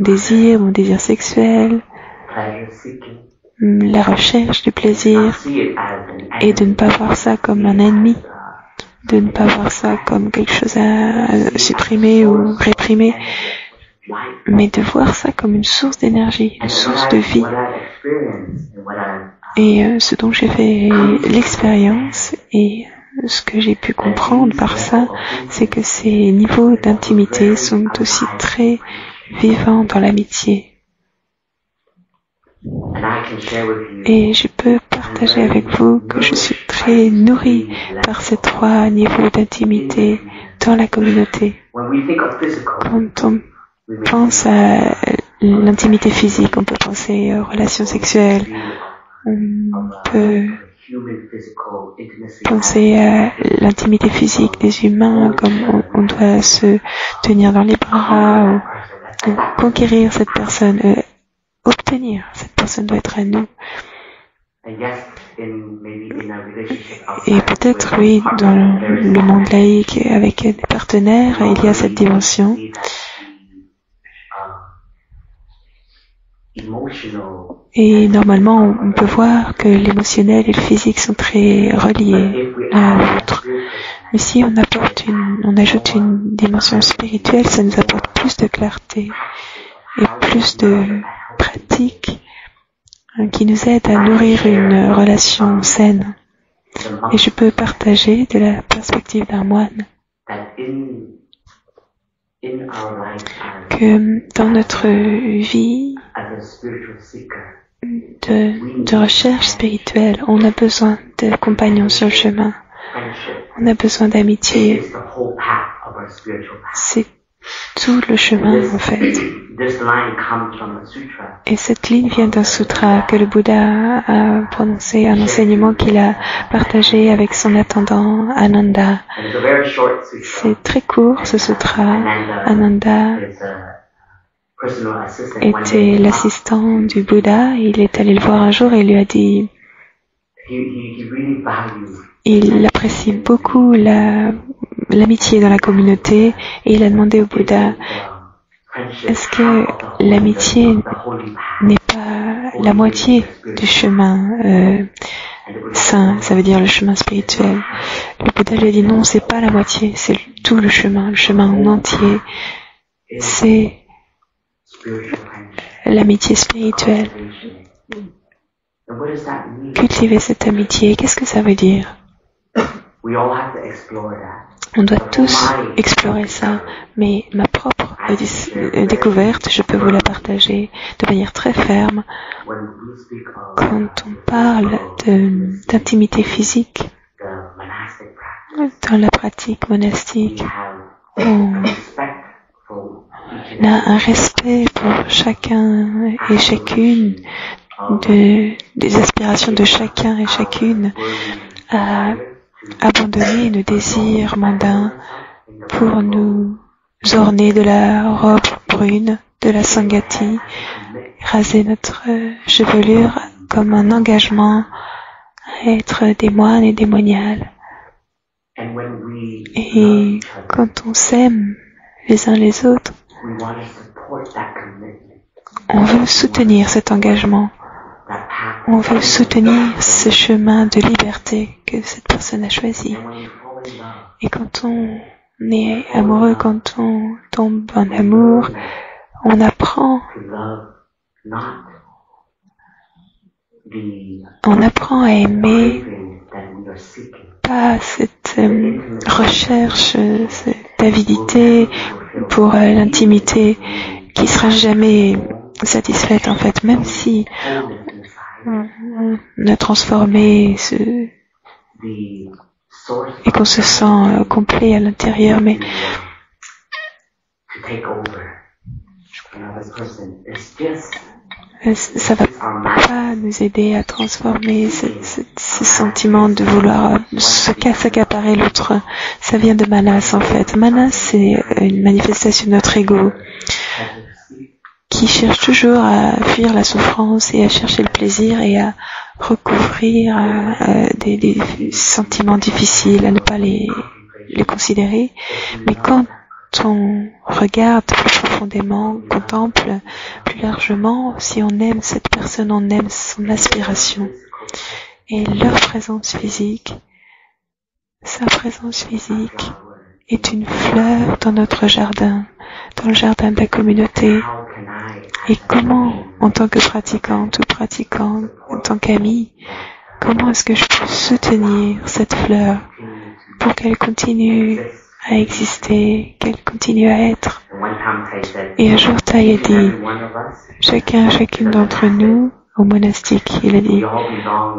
désir sexuel, la recherche du plaisir, et de ne pas voir ça comme un ennemi, de ne pas voir ça comme quelque chose à supprimer ou réprimer, mais de voir ça comme une source d'énergie, une source de vie. Et ce dont j'ai fait l'expérience et ce que j'ai pu comprendre par ça, c'est que ces niveaux d'intimité sont aussi très vivants dans l'amitié. Et je peux partager avec vous que je suis très nourrie par ces 3 niveaux d'intimité dans la communauté. Quand on pense à l'intimité physique, on peut penser aux relations sexuelles, on peut penser à l'intimité physique des humains, comme on doit se tenir dans les bras, ou conquérir cette personne, obtenir cette personne doit être à nous. Et peut-être, oui, dans le monde laïque, avec des partenaires, il y a cette dimension. Et normalement, on peut voir que l'émotionnel et le physique sont très reliés l'un à l'autre. Mais si on ajoute une dimension spirituelle, ça nous apporte plus de clarté et plus de pratique qui nous aide à nourrir une relation saine. Et je peux partager de la perspective d'un moine que dans notre vie de recherche spirituelle, on a besoin de compagnons sur le chemin. On a besoin d'amitié. C'est tout le chemin, en fait. Et cette ligne vient d'un sutra que le Bouddha a prononcé, un enseignement qu'il a partagé avec son attendant Ananda. C'est très court, ce sutra. Ananda était l'assistant du Bouddha. Il est allé le voir un jour et il lui a dit, il apprécie beaucoup l'amitié dans la communauté et il a demandé au Bouddha, est-ce que l'amitié n'est pas la moitié du chemin saint, ça veut dire le chemin spirituel? Le Bouddha lui a dit non, c'est pas la moitié, c'est tout le chemin en entier. C'est l'amitié spirituelle. Cultiver cette amitié, qu'est-ce que ça veut dire? On doit tous explorer ça, mais ma propre découverte, je peux vous la partager de manière très ferme. Quand on parle d'intimité physique, dans la pratique monastique, on a un respect pour chacun et chacune des aspirations de chacun et chacune à abandonner nos désirs mondains pour nous orner de la robe brune, de la sangati, raser notre chevelure comme un engagement à être des moines et des moniales. Et quand on s'aime les uns les autres, on veut soutenir cet engagement. On veut soutenir ce chemin de liberté que cette personne a choisi. Et quand on est amoureux, quand on tombe en amour, on apprend à aimer, pas cette recherche, cette avidité pour l'intimité qui sera jamais satisfaite en fait, même si on a transformé et qu'on se sent complet à l'intérieur, mais ça va pas nous aider à transformer ce sentiment de vouloir s'accaparer l'autre. Ça vient de Manas en fait. Manas, c'est une manifestation de notre ego qui cherche toujours à fuir la souffrance et à chercher le plaisir et à recouvrir des sentiments difficiles, à ne pas les considérer. Mais quand on regarde plus profondément, contemple plus largement, si on aime cette personne, on aime son aspiration. Et leur présence physique, sa présence physique est une fleur dans notre jardin, dans le jardin de la communauté. Et comment, en tant que pratiquante ou pratiquant, en tant qu'ami, comment est-ce que je peux soutenir cette fleur pour qu'elle continue à exister, qu'elle continue à être? Et un jour, Thay a dit, chacune d'entre nous, au monastique, il a dit,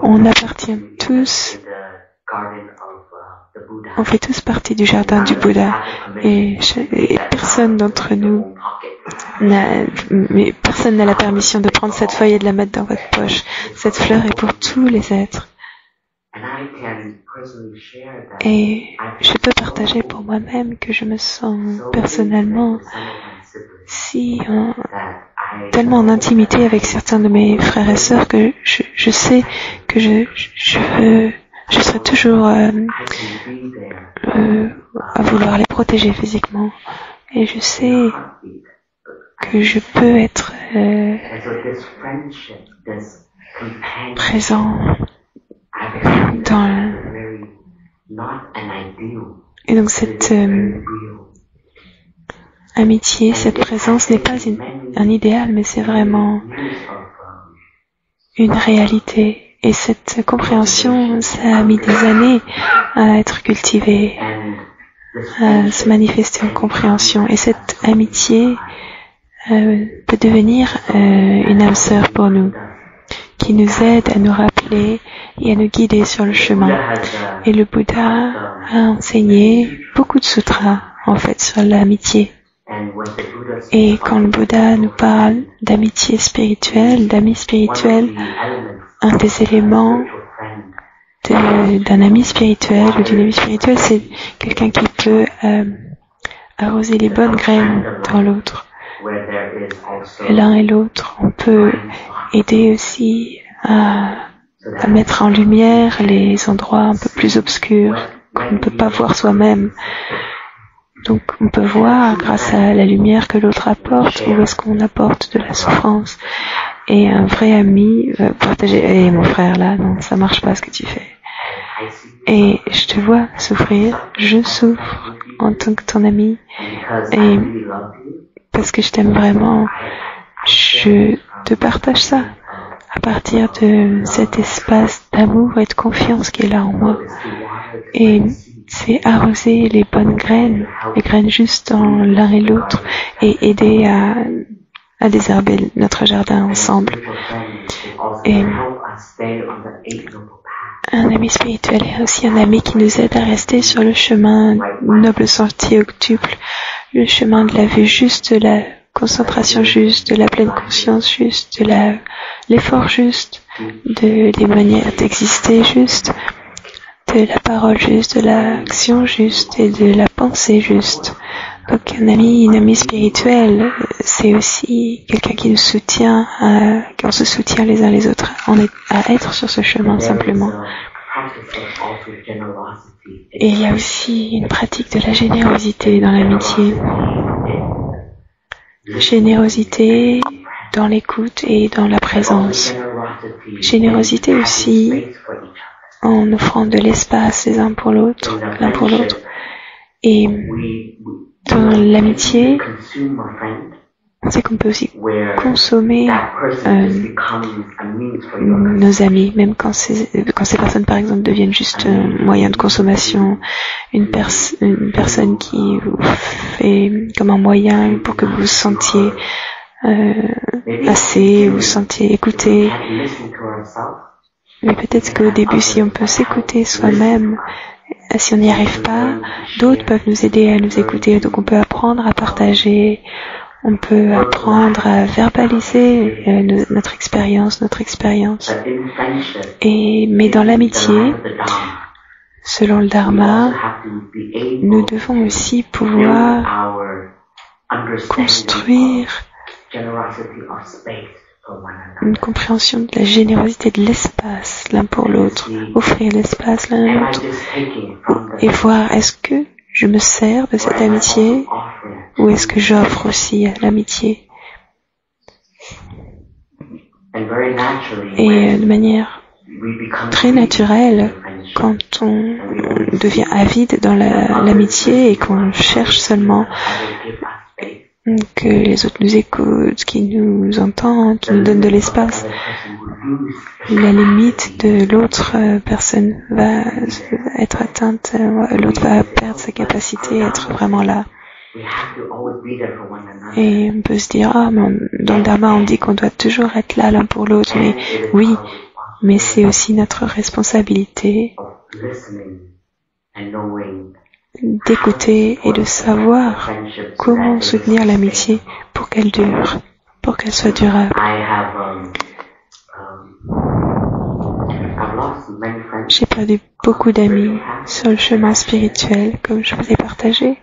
on appartient tous, on fait tous partie du jardin du Bouddha, et personne d'entre nous personne n'a la permission de prendre cette feuille et de la mettre dans votre poche. Cette fleur est pour tous les êtres. Et je peux partager pour moi-même que je me sens personnellement tellement en intimité avec certains de mes frères et sœurs que je sais que je serai toujours à vouloir les protéger physiquement. Et je sais que je peux être présent dans... Et donc cette amitié, cette présence n'est pas un idéal, mais c'est vraiment une réalité. Et cette compréhension, ça a mis des années à être cultivée. se manifester en compréhension. Et cette amitié peut devenir une âme sœur pour nous, qui nous aide à nous rappeler et à nous guider sur le chemin. Et le Bouddha a enseigné beaucoup de sutras, en fait, sur l'amitié. Et quand le Bouddha nous parle d'amitié spirituelle, d'amis spirituels, un des éléments d'un ami spirituel ou d'une amie spirituelle, c'est quelqu'un qui peut arroser les bonnes graines dans l'autre. L'un et l'autre, on peut aider aussi à mettre en lumière les endroits un peu plus obscurs qu'on ne peut pas voir soi-même. Donc on peut voir grâce à la lumière que l'autre apporte où est-ce qu'on apporte de la souffrance. Et un vrai ami partager, mon frère là, non, ça marche pas ce que tu fais. Et je te vois souffrir, je souffre en tant que ton ami. Et parce que je t'aime vraiment, je te partage ça à partir de cet espace d'amour et de confiance qui est là en moi. Et c'est arroser les bonnes graines, les graines justes dans l'un et l'autre, et aider à désherber notre jardin ensemble. Et un ami spirituel est aussi un ami qui nous aide à rester sur le chemin noble sentier octuple, le chemin de la vue juste, de la concentration juste, de la pleine conscience juste, de l'effort juste, des manières d'exister juste, de la parole juste, de l'action juste et de la pensée juste. Donc un ami, une amie spirituelle, c'est aussi quelqu'un qui nous soutient, qu'on se soutient les uns les autres, à être sur ce chemin simplement. Et il y a aussi une pratique de la générosité dans l'amitié. Générosité dans l'écoute et dans la présence. Générosité aussi en offrant de l'espace les uns pour l'autre, l'un pour l'autre. Et dans l'amitié, on sait qu'on peut aussi consommer nos amis, même quand ces personnes, par exemple, deviennent juste un moyen de consommation, une personne qui vous fait comme un moyen pour que vous vous sentiez assez, vous sentiez écouté. Mais peut-être qu'au début, si on peut s'écouter soi-même, si on n'y arrive pas, d'autres peuvent nous aider à nous écouter. Donc on peut apprendre à partager, on peut apprendre à verbaliser notre expérience. Mais dans l'amitié, selon le Dharma, nous devons aussi pouvoir construire une compréhension de la générosité de l'espace l'un pour l'autre, offrir l'espace l'un à l'autre et voir est-ce que je me sers de cette amitié ou est-ce que j'offre aussi à l'amitié. Et de manière très naturelle, quand on devient avide dans l'amitié et qu'on cherche seulement que les autres nous écoutent, qu'ils nous entendent, qu'ils nous donnent de l'espace, la limite de l'autre personne va être atteinte, l'autre va perdre sa capacité à être vraiment là. Et on peut se dire, mais dans le Dharma on dit qu'on doit toujours être là l'un pour l'autre, mais oui, mais c'est aussi notre responsabilité d'écouter et de savoir comment soutenir l'amitié pour qu'elle dure, pour qu'elle soit durable. J'ai perdu beaucoup d'amis sur le chemin spirituel, comme je vous ai partagé.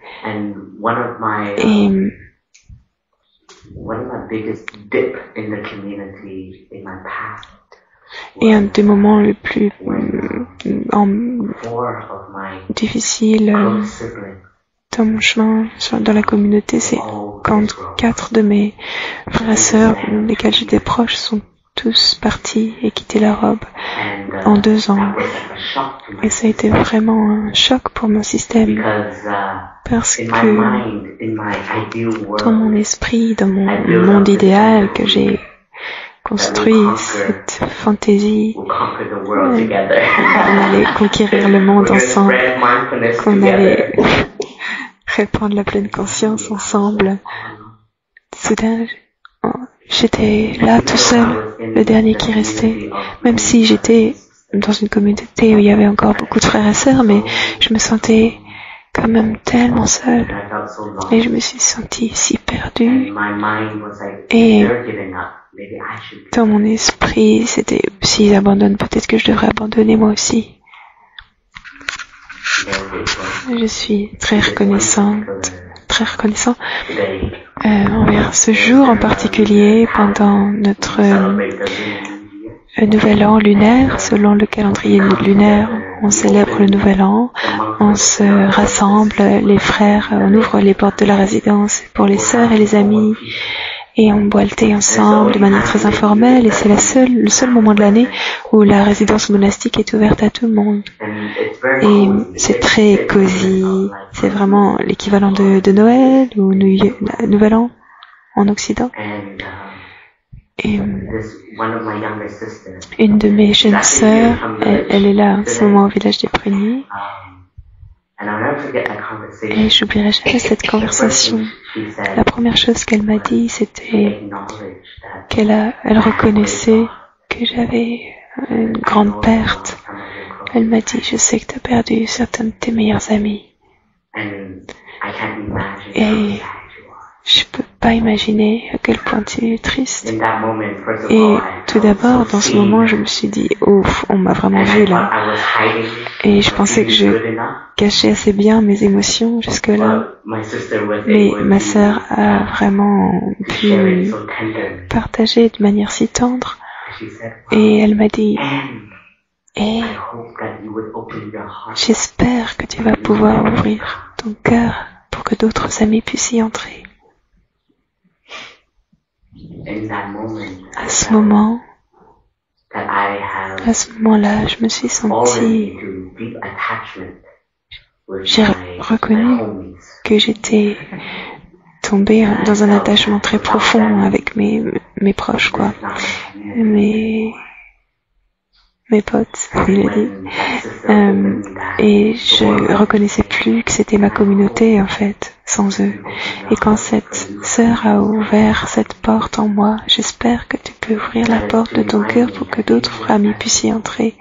Et un des moments les plus difficiles dans mon chemin, dans la communauté, c'est quand 4 de mes frères et sœurs, lesquels j'étais proche, sont tous partis et quitté la robe en 2 ans. Et ça a été vraiment un choc pour mon système. Parce que dans mon esprit, dans mon monde idéal que j'ai construit, cette fantaisie qu'on allait conquérir le monde ensemble, qu'on allait répandre la pleine conscience ensemble. Soudain, j'étais là tout seul, le dernier qui restait, même si j'étais dans une communauté où il y avait encore beaucoup de frères et sœurs, mais je me sentais quand même tellement seule et je me suis sentie si perdue et dans mon esprit c'était s'ils abandonnent, peut-être que je devrais abandonner moi aussi. Je suis très reconnaissant envers ce jour en particulier pendant notre nouvel an lunaire. Selon le calendrier lunaire, on célèbre le nouvel an, on se rassemble, les frères, on ouvre les portes de la résidence pour les sœurs et les amis et on boit le thé ensemble de manière très informelle et c'est le seul moment de l'année où la résidence monastique est ouverte à tout le monde. Et c'est très cosy, c'est vraiment l'équivalent de Noël ou Nouvel An en Occident. Et une de mes jeunes sœurs, elle est là en ce moment au village des Pruniers. Et j'oublierai jamais cette conversation. La première chose qu'elle m'a dit, c'était elle reconnaissait que j'avais une grande perte. Elle m'a dit, je sais que tu as perdu certains de tes meilleurs amis. Et je peux pas imaginer à quel point tu es triste. Et tout d'abord, dans ce moment, je me suis dit, ouf, on m'a vraiment vu là. Et je pensais que je cachais assez bien mes émotions jusque-là. Mais ma sœur a vraiment pu partager de manière si tendre. Et elle m'a dit, j'espère que tu vas pouvoir ouvrir ton cœur pour que d'autres amis puissent y entrer. À ce moment-là, je me suis sentie, j'ai reconnu que j'étais tombée dans un attachement très profond avec mes proches, quoi. Mes potes, je l'ai dit. Et je reconnaissais plus que c'était ma communauté, en fait, sans eux. Et quand cette sœur a ouvert cette porte en moi, j'espère que tu peux ouvrir la porte de ton cœur pour que d'autres amis puissent y entrer.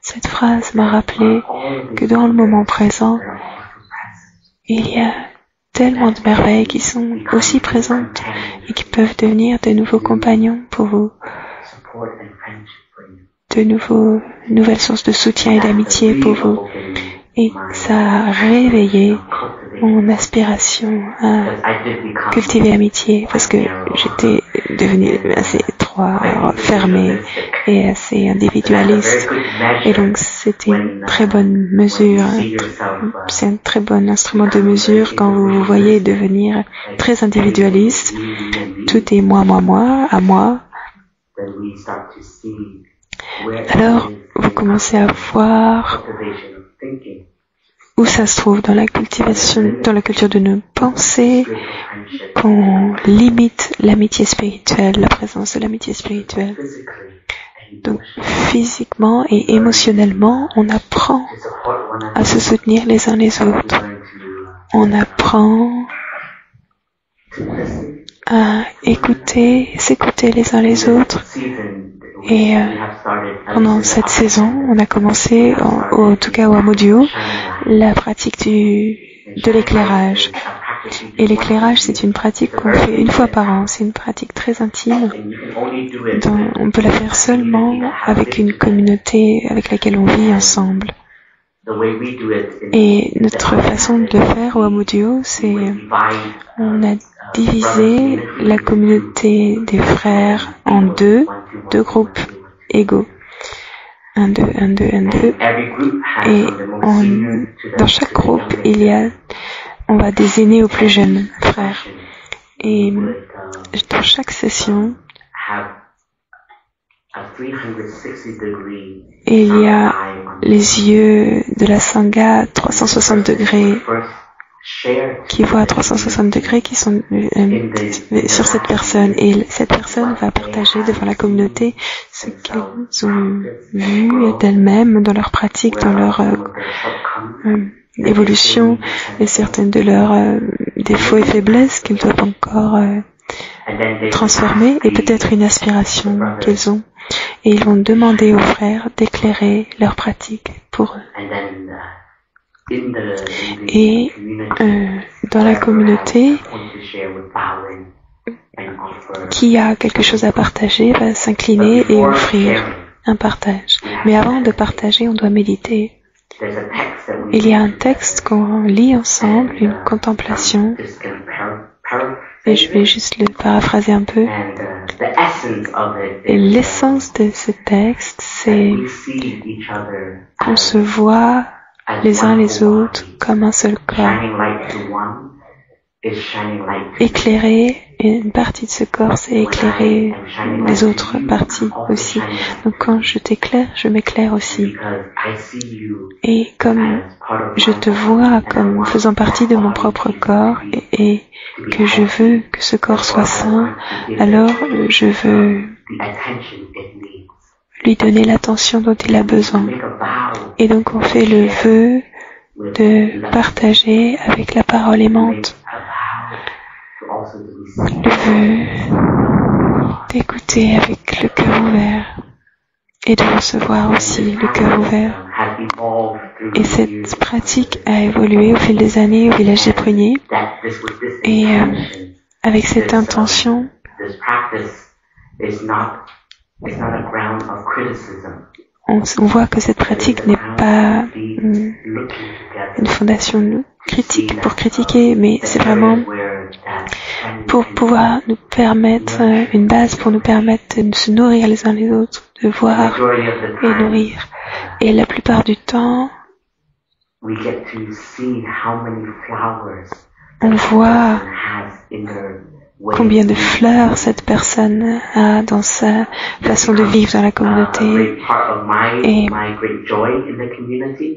Cette phrase m'a rappelé que dans le moment présent, il y a tellement de merveilles qui sont aussi présentes et qui peuvent devenir de nouveaux compagnons pour vous. De nouvelles sources de soutien et d'amitié pour vous. Et ça a réveillé mon aspiration à cultiver l'amitié parce que j'étais devenue assez fermée et assez individualiste. Et donc c'était une très bonne mesure, c'est un très bon instrument de mesure quand vous vous voyez devenir très individualiste. Tout est moi, à moi. Alors, vous commencez à voir où ça se trouve dans la cultivation, dans la culture de nos pensées, qu'on limite l'amitié spirituelle, la présence de l'amitié spirituelle. Donc, physiquement et émotionnellement, on apprend à se soutenir les uns les autres. On apprend à s'écouter les uns les autres. Et pendant cette saison, on a commencé, en tout cas au Amodio, la pratique de l'éclairage. Et l'éclairage, c'est une pratique qu'on fait une fois par an. C'est une pratique très intime. On peut la faire seulement avec une communauté avec laquelle on vit ensemble. Et notre façon de le faire au Amodio, c'est on a divisé la communauté des frères en deux groupes égaux. 1, 2, 1, 2, 1, 2. Et dans chaque groupe, on va des aînés aux plus jeunes frères. Et dans chaque session, il y a les yeux de la Sangha 360 degrés qui voient à 360 degrés qui sont sur cette personne. Et cette personne va partager devant la communauté ce qu'elles ont vu d'elles-mêmes dans leur pratique, dans leur évolution et certaines de leurs défauts et faiblesses qu'ils doivent encore transformer et peut-être une aspiration qu'ils ont. Et ils vont demander aux frères d'éclairer leur pratique pour eux. Et dans la communauté, qui a quelque chose à partager va s'incliner et offrir un partage. Mais avant de partager, on doit méditer. Il y a un texte qu'on lit ensemble, une contemplation, et je vais juste le paraphraser un peu. Et l'essence de ce texte, c'est qu'on se voit les uns les autres comme un seul corps. Éclairer, et une partie de ce corps, c'est éclairer les autres parties aussi. Donc quand je t'éclaire, je m'éclaire aussi. Et comme je te vois comme faisant partie de mon propre corps et que je veux que ce corps soit sain, alors je veux lui donner l'attention dont il a besoin. Et donc on fait le vœu de partager avec la parole aimante. Le vœu d'écouter avec le cœur ouvert et de recevoir aussi le cœur ouvert. Et cette pratique a évolué au fil des années au village des Pruniers. Et avec cette intention, on voit que cette pratique n'est pas une fondation critique pour critiquer, mais c'est vraiment pour pouvoir nous permettre une base pour nous permettre de se nourrir les uns les autres, de voir et nourrir. Et la plupart du temps, on voit combien de fleurs cette personne a dans sa façon de vivre dans la communauté. Et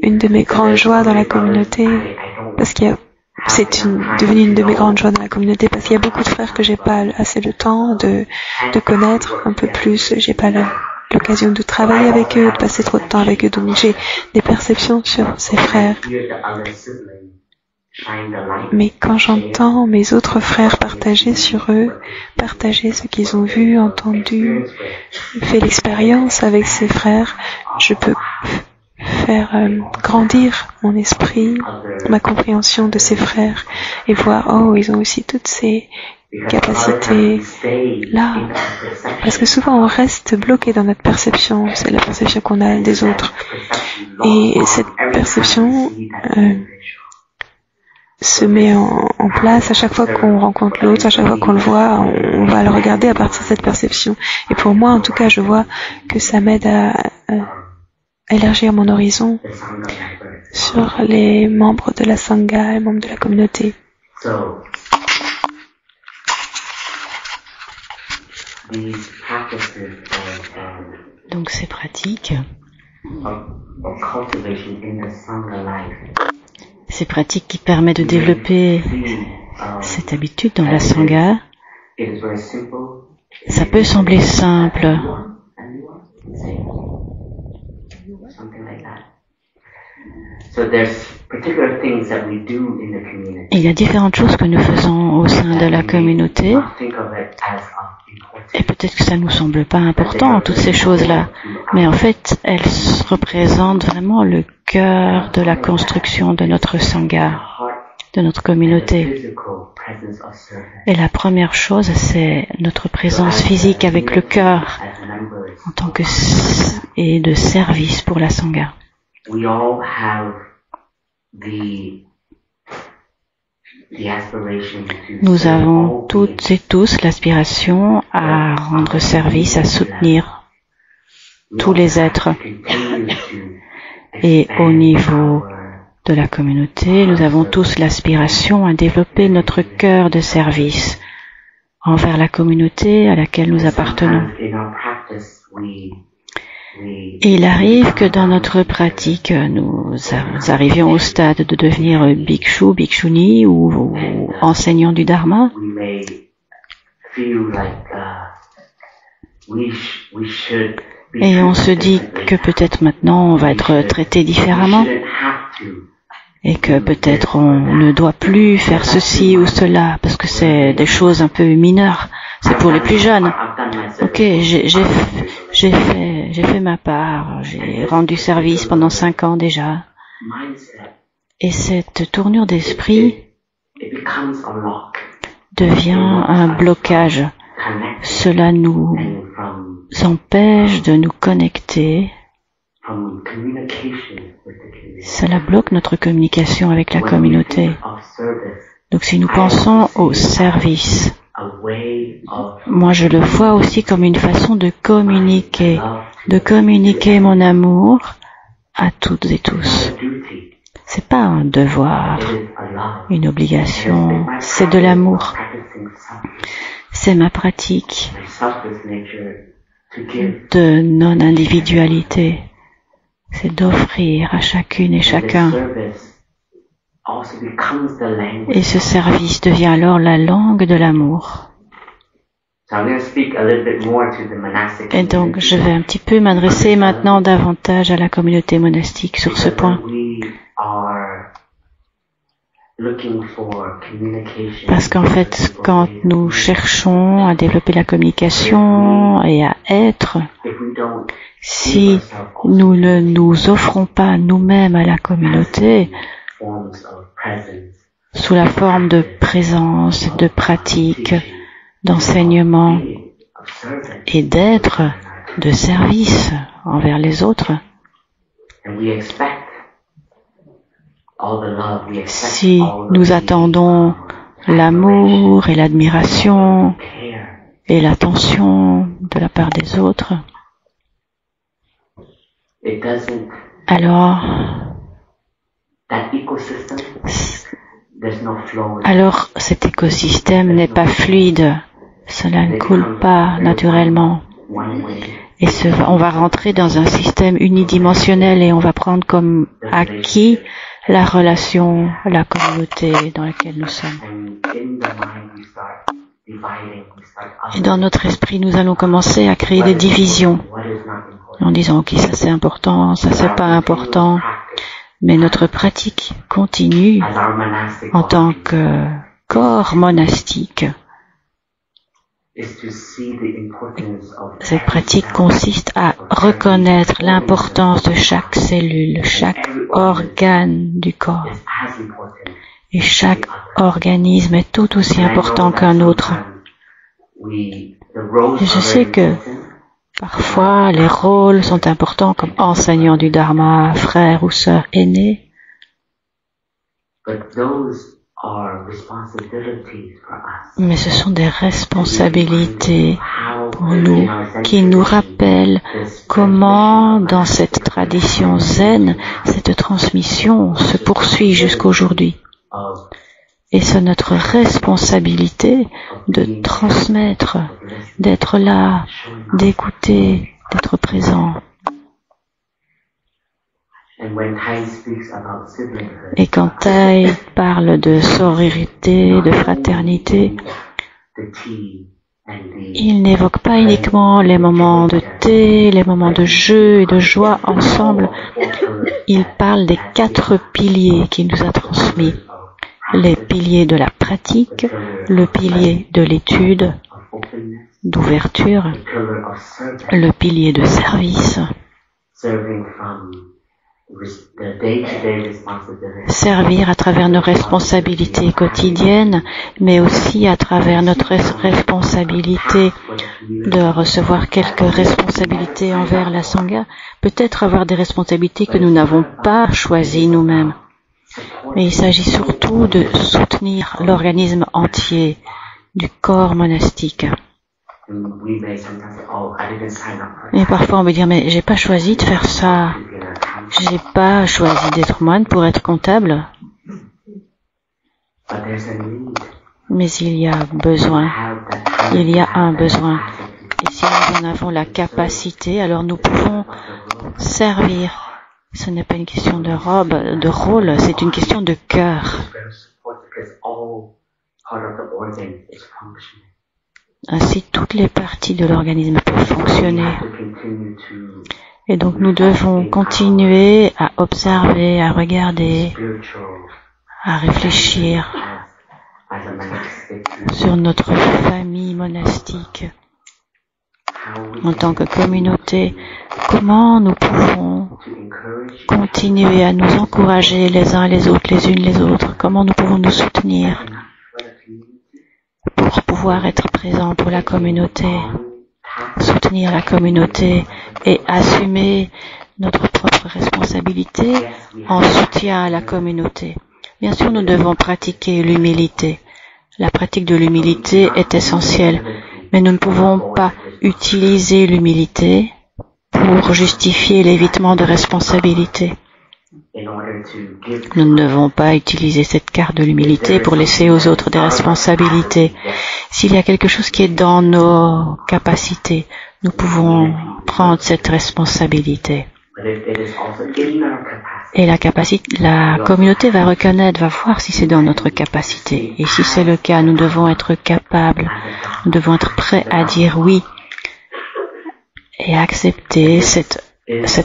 une de mes grandes joies dans la communauté, parce qu'il y a devenu une de mes grandes joies dans la communauté, parce qu'il y a beaucoup de frères que j'ai pas assez de temps de connaître un peu plus. J'ai pas l'occasion de travailler avec eux, de passer trop de temps avec eux, donc j'ai des perceptions sur ces frères. Mais quand j'entends mes autres frères partager sur eux, partager ce qu'ils ont vu, entendu, fait l'expérience avec ces frères, je peux faire grandir mon esprit, ma compréhension de ces frères et voir, oh, ils ont aussi toutes ces capacités-là. Parce que souvent on reste bloqué dans notre perception, c'est la perception qu'on a des autres. Et cette perception se met en place à chaque fois qu'on rencontre l'autre, à chaque fois qu'on le voit, on va le regarder à partir de cette perception. Et pour moi, en tout cas, je vois que ça m'aide à élargir mon horizon sur les membres de la Sangha, les membres de la communauté. Donc ces pratiques, ces pratiques qui permettent de développer cette habitude dans la Sangha, ça peut sembler simple. Il y a différentes choses que nous faisons au sein de la communauté et peut-être que ça ne nous semble pas important, toutes ces choses-là, mais en fait, elles représentent vraiment le cœur de la construction de notre Sangha, de notre communauté. Et la première chose, c'est notre présence physique avec le cœur en tant que et de service pour la Sangha. Nous avons toutes et tous l'aspiration à rendre service, à soutenir tous les êtres. Et au niveau de la communauté, nous avons tous l'aspiration à développer notre cœur de service envers la communauté à laquelle nous appartenons. Et il arrive que dans notre pratique, nous arrivions au stade de devenir bhikshu, bhikshuni ou enseignants du Dharma. Et on se dit que peut-être maintenant on va être traité différemment. et que peut-être on ne doit plus faire ceci ou cela parce que c'est des choses un peu mineures. C'est pour les plus jeunes. Ok, j'ai fait ma part, j'ai rendu service pendant 5 ans déjà. Et cette tournure d'esprit devient un blocage. Cela nous empêche de nous connecter. Cela bloque notre communication avec la communauté. Donc si nous pensons au service, moi je le vois aussi comme une façon de communiquer mon amour à toutes et tous. C'est pas un devoir, une obligation, c'est de l'amour. C'est ma pratique de non-individualité. C'est d'offrir à chacune et chacun. Et ce service devient alors la langue de l'amour. Et donc, je vais un petit peu m'adresser maintenant davantage à la communauté monastique sur ce point. Parce qu'en fait, quand nous cherchons à développer la communication et à être, si nous ne nous offrons pas nous-mêmes à la communauté sous la forme de présence, de pratique, d'enseignement et d'être, de service envers les autres, si nous attendons l'amour et l'admiration et l'attention de la part des autres, alors cet écosystème n'est pas fluide, cela ne coule pas naturellement. Et on va rentrer dans un système unidimensionnel et on va prendre comme acquis la relation, la communauté dans laquelle nous sommes. Et dans notre esprit, nous allons commencer à créer des divisions en disant, ok, ça c'est important, ça c'est pas important. Mais notre pratique continue en tant que corps monastique. Cette pratique consiste à reconnaître l'importance de chaque cellule, chaque organe du corps. Et chaque organisme est tout aussi important qu'un autre. Et je sais que parfois les rôles sont importants comme enseignant du Dharma, frère ou sœur aîné. Mais ce sont des responsabilités pour nous qui nous rappellent comment dans cette tradition zen, cette transmission se poursuit jusqu'aujourd'hui. Et c'est notre responsabilité de transmettre, d'être là, d'écouter, d'être présent. Et quand Tai parle de sororité, de fraternité, il n'évoque pas uniquement les moments de thé, les moments de jeu et de joie ensemble. Il parle des 4 piliers qu'il nous a transmis. Les piliers de la pratique, le pilier de l'étude, d'ouverture, le pilier de service, servir à travers nos responsabilités quotidiennes, mais aussi à travers notre responsabilité de recevoir quelques responsabilités envers la Sangha, peut-être avoir des responsabilités que nous n'avons pas choisies nous-mêmes. Mais il s'agit surtout de soutenir l'organisme entier du corps monastique. Et parfois on me dit, mais j'ai pas choisi de faire ça. J'ai pas choisi d'être moine pour être comptable. Mais il y a besoin. Il y a un besoin. Et si nous en avons la capacité, alors nous pouvons servir. Ce n'est pas une question de robe, de rôle, c'est une question de cœur. Ainsi, toutes les parties de l'organisme peuvent fonctionner. Et donc nous devons continuer à observer, à regarder, à réfléchir sur notre famille monastique en tant que communauté. Comment nous pouvons continuer à nous encourager les uns les autres, les unes les autres? Comment nous pouvons nous soutenir pour pouvoir être présents pour la communauté, soutenir la communauté et assumer notre propre responsabilité en soutien à la communauté. Bien sûr, nous devons pratiquer l'humilité. La pratique de l'humilité est essentielle, mais nous ne pouvons pas utiliser l'humilité pour justifier l'évitement de responsabilité. Nous ne devons pas utiliser cette carte de l'humilité pour laisser aux autres des responsabilités. S'il y a quelque chose qui est dans nos capacités, nous pouvons prendre cette responsabilité. Et la communauté va reconnaître, va voir si c'est dans notre capacité. Et si c'est le cas, nous devons être capables, nous devons être prêts à dire oui et accepter cette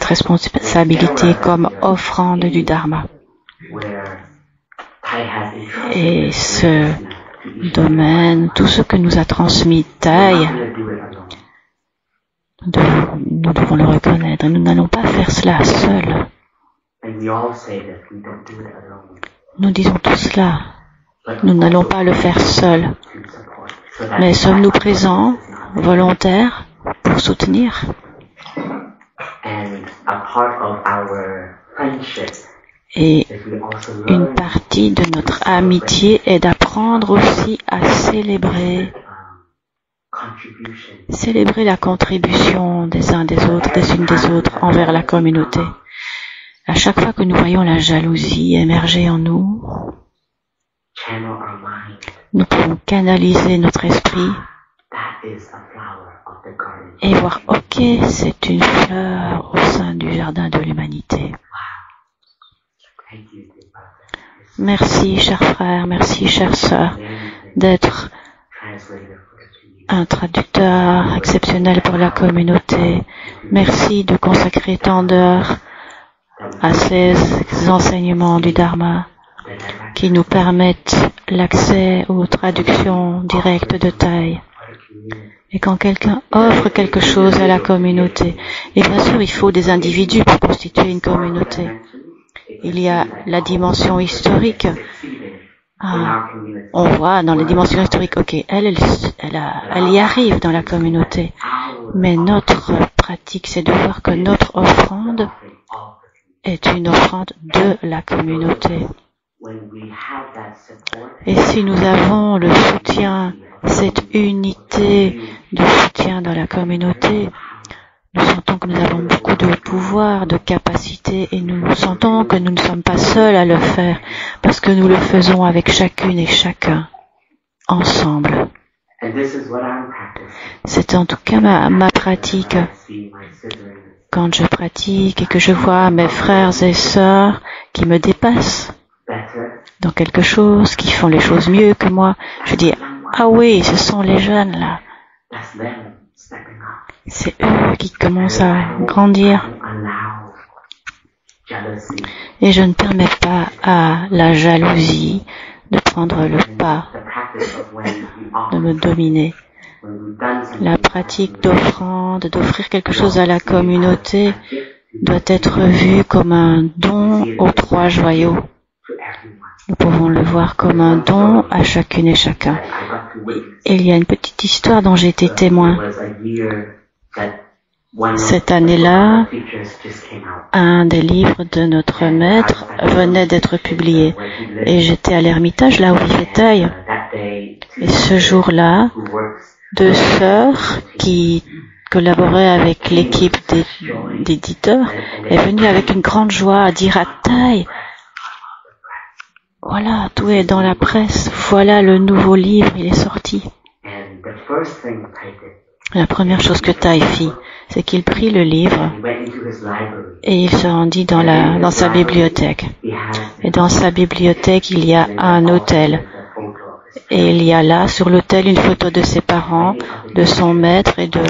responsabilité comme offrande du Dharma. Et ce domaine, tout ce que nous a transmis Thay, nous devons le reconnaître. Nous n'allons pas faire cela seuls. Nous disons tout cela. Nous n'allons pas le faire seuls. Mais sommes-nous présents, volontaires, pour soutenir? Et une partie de notre amitié est d'apprendre aussi à célébrer la contribution des uns des autres, des unes des autres envers la communauté. À chaque fois que nous voyons la jalousie émerger en nous, nous pouvons canaliser notre esprit et voir, ok, c'est une fleur au sein du jardin de l'humanité. Merci, chers frères, merci, chères sœurs, d'être un traducteur exceptionnel pour la communauté. Merci de consacrer tant d'heures à ces enseignements du Dharma qui nous permettent l'accès aux traductions directes de Thay. Et quand quelqu'un offre quelque chose à la communauté, et bien sûr il faut des individus pour constituer une communauté. Il y a la dimension historique. On voit dans les dimensions historiques, ok, elle y arrive dans la communauté. Mais notre pratique, c'est de voir que notre offrande est une offrande de la communauté. Et si nous avons le soutien, cette unité de soutien dans la communauté, nous sentons que nous avons beaucoup de pouvoir, de capacité, et nous sentons que nous ne sommes pas seuls à le faire, parce que nous le faisons avec chacune et chacun, ensemble. C'est en tout cas ma pratique. Quand je pratique et que je vois mes frères et sœurs qui me dépassent dans quelque chose, qui font les choses mieux que moi, je dis, ah oui, ce sont les jeunes là. C'est eux qui commencent à grandir. Et je ne permets pas à la jalousie de prendre le pas, de me dominer. La pratique d'offrande, d'offrir quelque chose à la communauté doit être vue comme un don aux trois joyaux. Nous pouvons le voir comme un don à chacune et chacun. Et il y a une petite histoire dont j'ai été témoin. Cette année-là, un des livres de notre maître venait d'être publié. Et j'étais à l'Ermitage, là où vivait Thay. Et ce jour-là, deux sœurs qui collaboraient avec l'équipe d'éditeurs est venue avec une grande joie à dire à Thay, voilà, tout est dans la presse, voilà le nouveau livre, il est sorti. La première chose que Thay fit, c'est qu'il prit le livre et il se rendit dans sa bibliothèque. Et dans sa bibliothèque, il y a un autel. Et il y a là, sur l'autel, une photo de ses parents, de son maître et de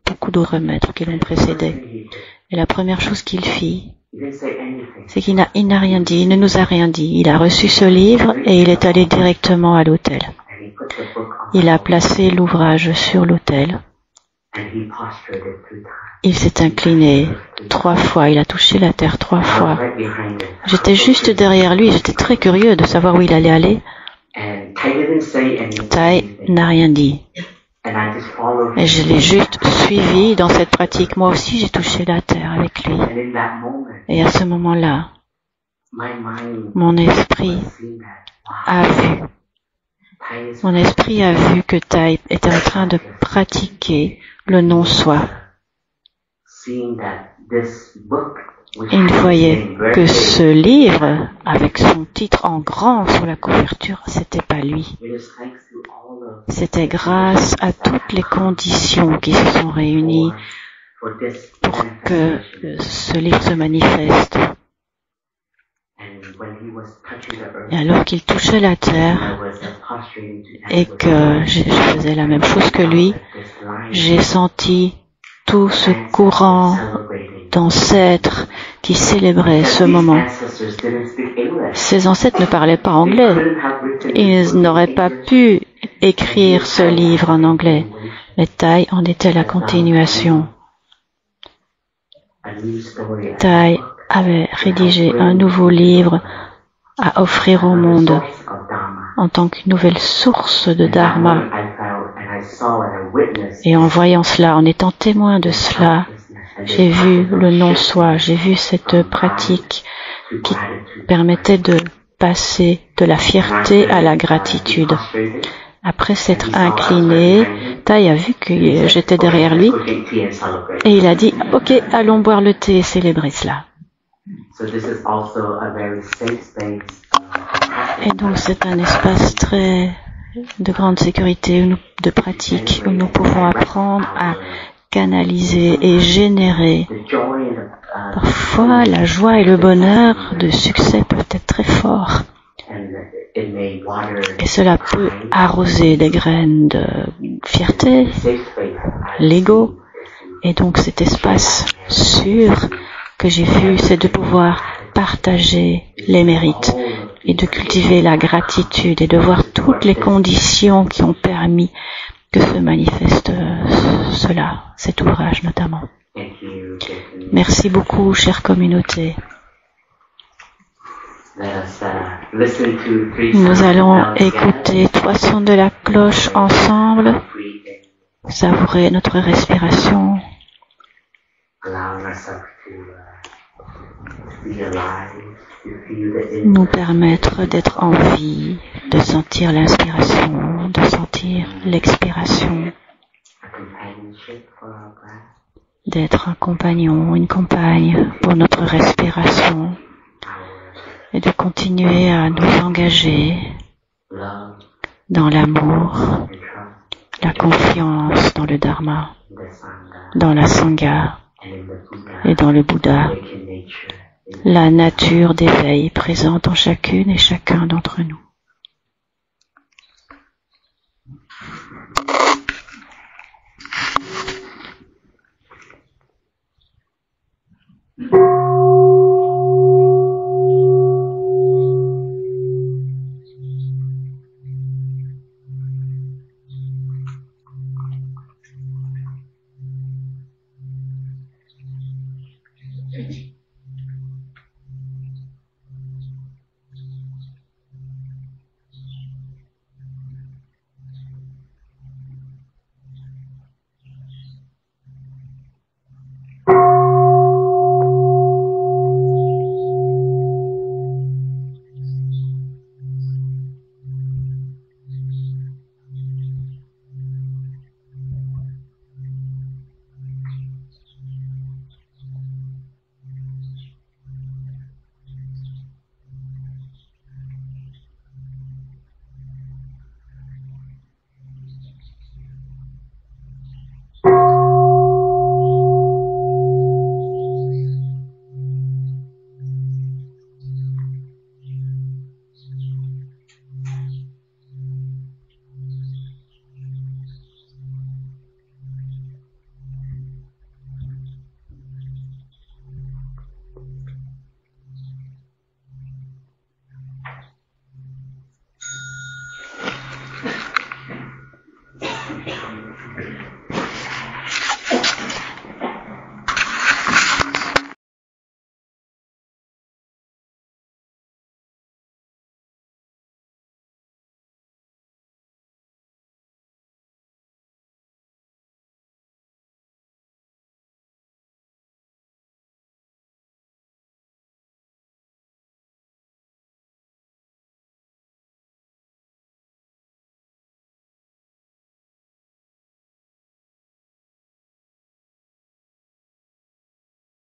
beaucoup d'autres maîtres qui l'ont précédé. Et la première chose qu'il fit, c'est qu'il n'a rien dit, il ne nous a rien dit. Il a reçu ce livre et il est allé directement à l'autel. Il a placé l'ouvrage sur l'autel. Il s'est incliné 3 fois, il a touché la terre 3 fois. J'étais juste derrière lui, j'étais très curieux de savoir où il allait aller. Tai n'a rien dit. Et je l'ai juste suivi dans cette pratique. Moi aussi, j'ai touché la terre avec lui. Et à ce moment-là, mon esprit a vu. Mon esprit a vu que Tai était en train de pratiquer le non-soi. Il voyait que ce livre, avec son titre en grand sur la couverture, c'était pas lui. C'était grâce à toutes les conditions qui se sont réunies pour que ce livre se manifeste. Et alors qu'il touchait la terre et que je faisais la même chose que lui, j'ai senti tout ce courant d'ancêtres qui célébraient ce moment. Ces ancêtres ne parlaient pas anglais. Ils n'auraient pas pu écrire ce livre en anglais. Mais Tai en était la continuation. Tai avait rédigé un nouveau livre à offrir au monde en tant qu'une nouvelle source de Dharma. Et en voyant cela, en étant témoin de cela, j'ai vu le non-soi, j'ai vu cette pratique qui permettait de passer de la fierté à la gratitude. Après s'être incliné, Tai a vu que j'étais derrière lui et il a dit « Ok, allons boire le thé et célébrer cela ». Et donc c'est un espace très de grande sécurité, de pratique, où nous pouvons apprendre à canaliser et générer. Parfois, la joie et le bonheur de succès peuvent être très forts. Et cela peut arroser des graines de fierté, l'ego. Et donc cet espace sûr que j'ai vu, c'est de pouvoir partager les mérites et de cultiver la gratitude et de voir toutes les conditions qui ont permis que se manifeste cela, cet ouvrage notamment. Merci beaucoup, chère communauté. Nous allons écouter 3 sons de la cloche ensemble, savourer notre respiration, nous permettre d'être en vie, de sentir l'inspiration, de sentir l'expiration, d'être un compagnon, une compagne pour notre respiration et de continuer à nous engager dans l'amour, la confiance dans le Dharma, dans la Sangha et dans le Bouddha, la nature d'éveil présente en chacune et chacun d'entre nous.